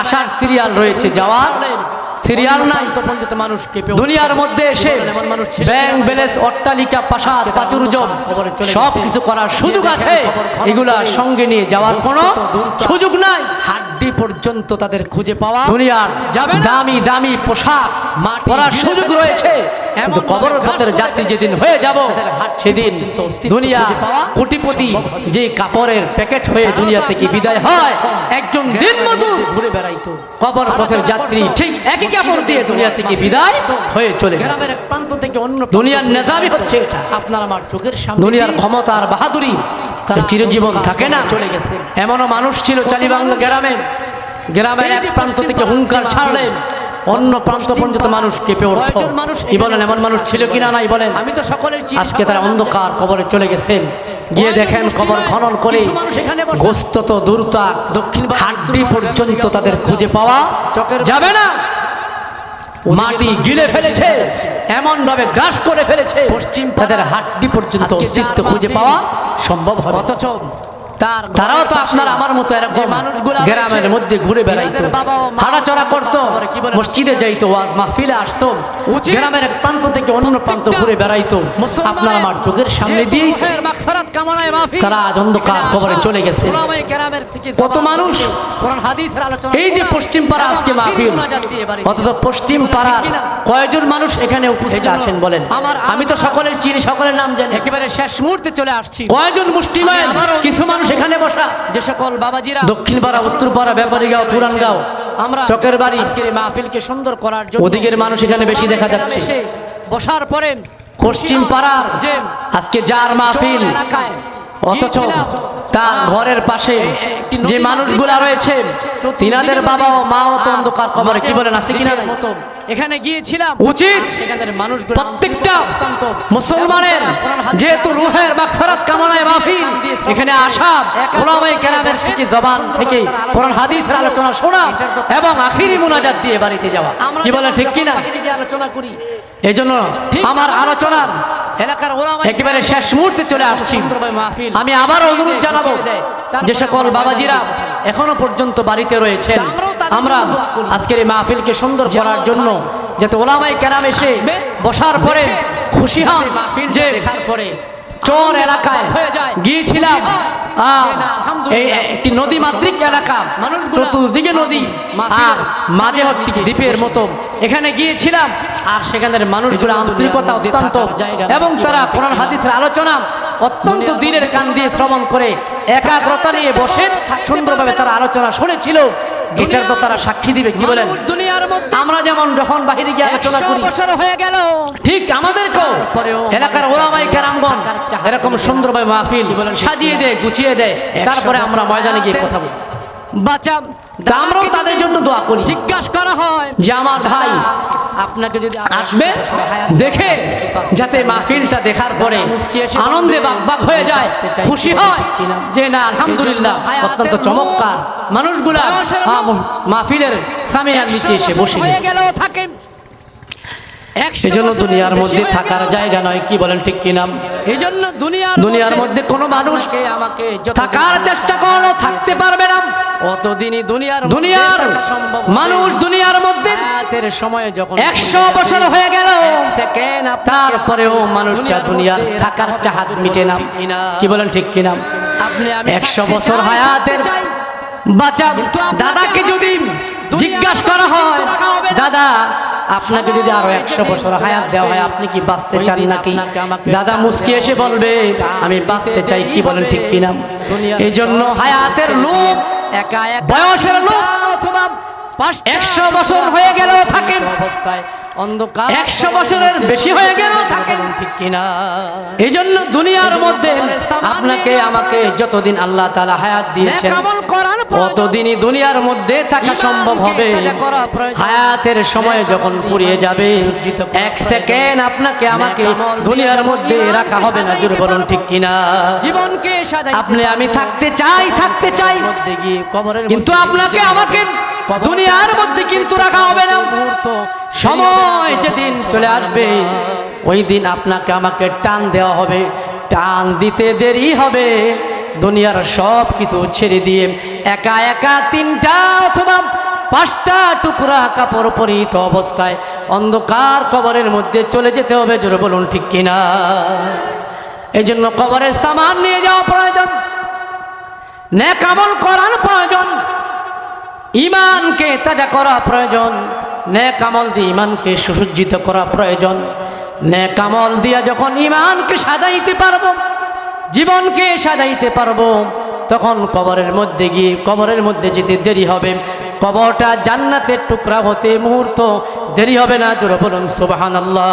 আসার সিরিয়াল রয়েছে, যাওয়ার সিরিয়াল নাই। তো পর্যন্ত মানুষ কেঁপে দুনিয়ার মধ্যে এসে এমন মানুষ ছিল, ব্যাংক ব্যালেন্স, অট্টালিকা, প্রাসাদ, প্রাচুর্যম সব কিছু করার সুযোগ আছে, এগুলা সঙ্গে নিয়ে যাওয়ার কোনো সুযোগ নাই। হাড্ডি পর্যন্ত তাদের খুঁজে পাওয়া দুনিয়ার দামি দামি পোশাক পরার সুযোগ রয়েছে, কিন্তু কবরের পথের যাত্রী যেদিন হয়ে যাব সেদিন দুনিয়া কোটিপতি যে কাপড়ের প্যাকেট হয়ে দুনিয়া থেকে বিদায় হয়, একজন দিনমজুর ঘুরে বেড়াইতো। কবর পথের যাত্রী ঠিক একই কাপড় দিয়ে দুনিয়া থেকে বিদায় হয়ে চলে গেল। গ্রামের এক প্রান্ত থেকে অন্য দুনিয়ার নিজামই হচ্ছে এটা। আপনার আমার চোখের সামনে দুনিয়ার ক্ষমতা আর বাহাদুরি তার চিরজীবন থাকে না, চলে গেছে। এমনও মানুষ ছিল চালিবাংলা গ্রামের এক প্রান্ত থেকে হুঙ্কার ছাড়লেন অন্য প্রান্ত পর্যন্ত মানুষ কেঁপে উঠত। কি বলেন, এমন মানুষ ছিল কিনা নাই বলেন? আমি তো সকলের চিনি। আজকে তারা অন্ধকার কবরে চলে গেছেন। গিয়ে দেখেন কবর খনন করে গোস্ত তো দূরতা, দক্ষিণ হাড্ডি পর্যন্ত তাদের খুঁজে পাওয়া যাবে না। মাটি গিলে ফেলেছে, এমন ভাবে গ্রাস করে ফেলেছে পশ্চিম তাদের হাড্ডি পর্যন্ত অস্তিত্ব খুঁজে পাওয়া সম্ভব হবে। অথচ তারাও তো আপনার আমার মতো এরকম মানুষগুলো গ্রামের মধ্যে ঘুরে বেড়াইতো, হাঁটাচলা করতো, মসজিদে যাইতো, ওয়াজ মাহফিলে আসতো, গ্রামের এক প্রান্ত থেকে অন্য প্রান্ত ঘুরে বেড়াইতো। আপনার আমার চোখের সামনে দিয়ে তারা আজ অন্ধকার কবরে চলে গেছে। কত মানুষ এই যে পশ্চিম পাড়া আজকে মাহফিল, অথচ পশ্চিম পাড়ার কয়জন মানুষ এখানে উপস্থিত আছেন বলেন? আমি তো সকলের চিনি, সকলের নাম জানি। একেবারে শেষ মুহূর্তে চলে আসছি। কয়জন মুষ্টিমেয় কিছু মানুষ এখানে বসা, যে সকল বাবাজিরা দক্ষিণ পাড়া, উত্তর পাড়া, ব্যাপারীগাঁও, পুরানগাঁও, আমরা চকের বাড়ি, আজকের এই মাহফিলকে সুন্দর করার জন্য ওদিকের মানুষ এখানে বেশি দেখা যাচ্ছে। বসার পরে পশ্চিম পাড়ার যে আজকে যার মাহফিল, এলাকায় অথচ তার ঘরের পাশে যে মানুষগুলা রয়েছে তিনাদের বাবা ও মাও তো অন্ধকার কবরে। কি বলেন, আছে কিনা? মতো এখানে গিয়েছিলাম, উচিত সেখানের মানুষগুলো প্রত্যেকটা মুসলমানের যেহেতু রুহের মাগফিরাত কামনায় মাহফিল, এখানে আসা ওলামায়ে কেরামের থেকে জবান থেকে কোরআন হাদিসের আলোচনা শোনা এবং আখিরি মুনাজাত দিয়ে বাড়িতে যাওয়া। কি বলেন, ঠিক কিনা? আলোচনা করি, এই জন্য আমার আলোচনা এলাকার ওলামা একেবারে শেষ মুহূর্তে চলে আসছি। মাহফিল আমি আবার অনুরোধ জানাবো যে সকল বাবাজিরা এখনো পর্যন্ত বাড়িতে রয়েছেন, আমরা আজকের এই মাহফিলকে সুন্দর করার জন্য যাতে ওলামায়ে কেরাম এসে বসার পরে খুশি হন যে দেখার পরে চর এলাকায় গিয়েছিলাম, এই একটি নদী মাতৃক এলাকা, চতুর্দিকে নদী আর মাঝে একটি দ্বীপের মতো এখানে গিয়েছিলাম। আর সেখানের মানুষগুলো আন্তরিকতা অত্যন্ত, এবং তারা কোরআন হাদিসের আলোচনা অত্যন্ত দিনের কান দিয়ে শ্রবণ করে একাগ্রতা নিয়ে বসে সুন্দরভাবে তারা আলোচনা শুনেছিল। এটার তো তারা সাক্ষী দিবে। কি বলেন? দুনিয়ার মধ্যে আমরা যেমন যখন বাহিরে গিয়ে আলোচনা করি, 100 বছর হয়ে গেল, ঠিক আমাদেরকেও এলাকার ওলামায়ে কেরামগণ এরকম সুন্দরভাবে মাহফিল সাজিয়ে দেয়, গুছিয়ে দেয়, তারপরে আমরা ময়দানে গিয়ে কথা বলি। বাচ্চা তা আমরাও তাদের জন্য দোয়া করি জিজ্ঞাসা করা হয় যে আমার ভাই আপনাকে যদি আসবে দেখে যাতে মাহফিলটা দেখার পরে আনন্দে বাগবাগ হয়ে যায়, খুশি হয় যে না আলহামদুলিল্লাহ অত্যন্ত চমৎকার মানুষগুলা মাহফিলের সামিয়ার নিচে এসে বসে হয়ে গেছে। গেলেও থাকে এই জন্য দুনিয়ার মধ্যে থাকার জায়গা নয়, কি বলেন ঠিক কিনা? এই জন্য দুনিয়ার মধ্যে কোনো মানুষ আমাকে থাকার চেষ্টা করলেও থাকতে পারবে না। অতদিনই দুনিয়ার সম্ভব মানুষ দুনিয়ার মধ্যে হায়াতের সময় যখন 100 বছর হয়ে গেল সেকেন্ড তারপরেও মানুষটা দুনিয়ার থাকার চাহাত মিটে না, কি বলেন ঠিক কিনা? আপনি 100 বছর হায়াতের বাঁচা দাদাকে যদি জিজ্ঞাসা করা হয়, দাদা আপনাকে যদি আরো 100 বছর হায়াত দেওয়া হয় আপনি কি বাঁচতে চান নাকি? দাদা মুস্কি এসে বলবে আমি বাঁচতে চাই, কি বলেন ঠিক কিনা? এই জন্য হায়াতের লোভ, একা এক বয়সের লোভ অথবা 100 বছর হয়ে গেলেও থাকে, অবস্থায় অন্ধকার 100 বছরের বেশি হয়ে গেলেও থাকে, ঠিক কিনা? এই জন্য দুনিয়ার মধ্যে আপনাকে আমাকে যতদিন আল্লাহ তাআলা হায়াত দিয়েছেন আমল করার অতদিনই দুনিয়ার মধ্যে থাকা সম্ভব হবে। হায়াতের সময় যখন ফুরিয়ে যাবে 1 সেকেন্ড আপনাকে আমাকে দুনিয়ার মধ্যে রাখা হবে না, জোরে বলুন ঠিক কিনা? জীবনকে সাজাই আপনি আমি থাকতে চাই মধ্যে গিয়ে কবরের কিন্তু আপনাকে আমাকে দুনিয়ার মধ্যে কিন্তু রাখা হবে না। মুহূর্ত সময় যেদিন চলে আসবে ওই দিন আপনাকে আমাকে টান দেওয়া হবে, টান দিতে দেরি হবে। দুনিয়ার সব কিছু ছেড়ে দিয়ে একা একা 3টা অথবা 5টা টুকরা কাপড় পরিহিত অবস্থায় অন্ধকার কবরের মধ্যে চলে যেতে হবে, জোরে বলুন ঠিক কিনা? এই জন্য কবরের সামান নিয়ে যাওয়া প্রয়োজন, নেক আমল করার প্রয়োজন, ঈমানকে তাজা করা প্রয়োজন, নেক আমল দিয়ে ঈমানকে সুসজ্জিত করা প্রয়োজন। নেক আমল দিয়া যখন ঈমানকে সাজাইতে পারবো, জীবনকে সাজাইতে পারবো, তখন কবরের মধ্যে গিয়ে কবরের মধ্যে যেতে দেরি হবে। কবরটা জান্নাতের টুকরা হতে মুহূর্ত দেরি হবে না, জোরে বলুন সুবহানাল্লাহ।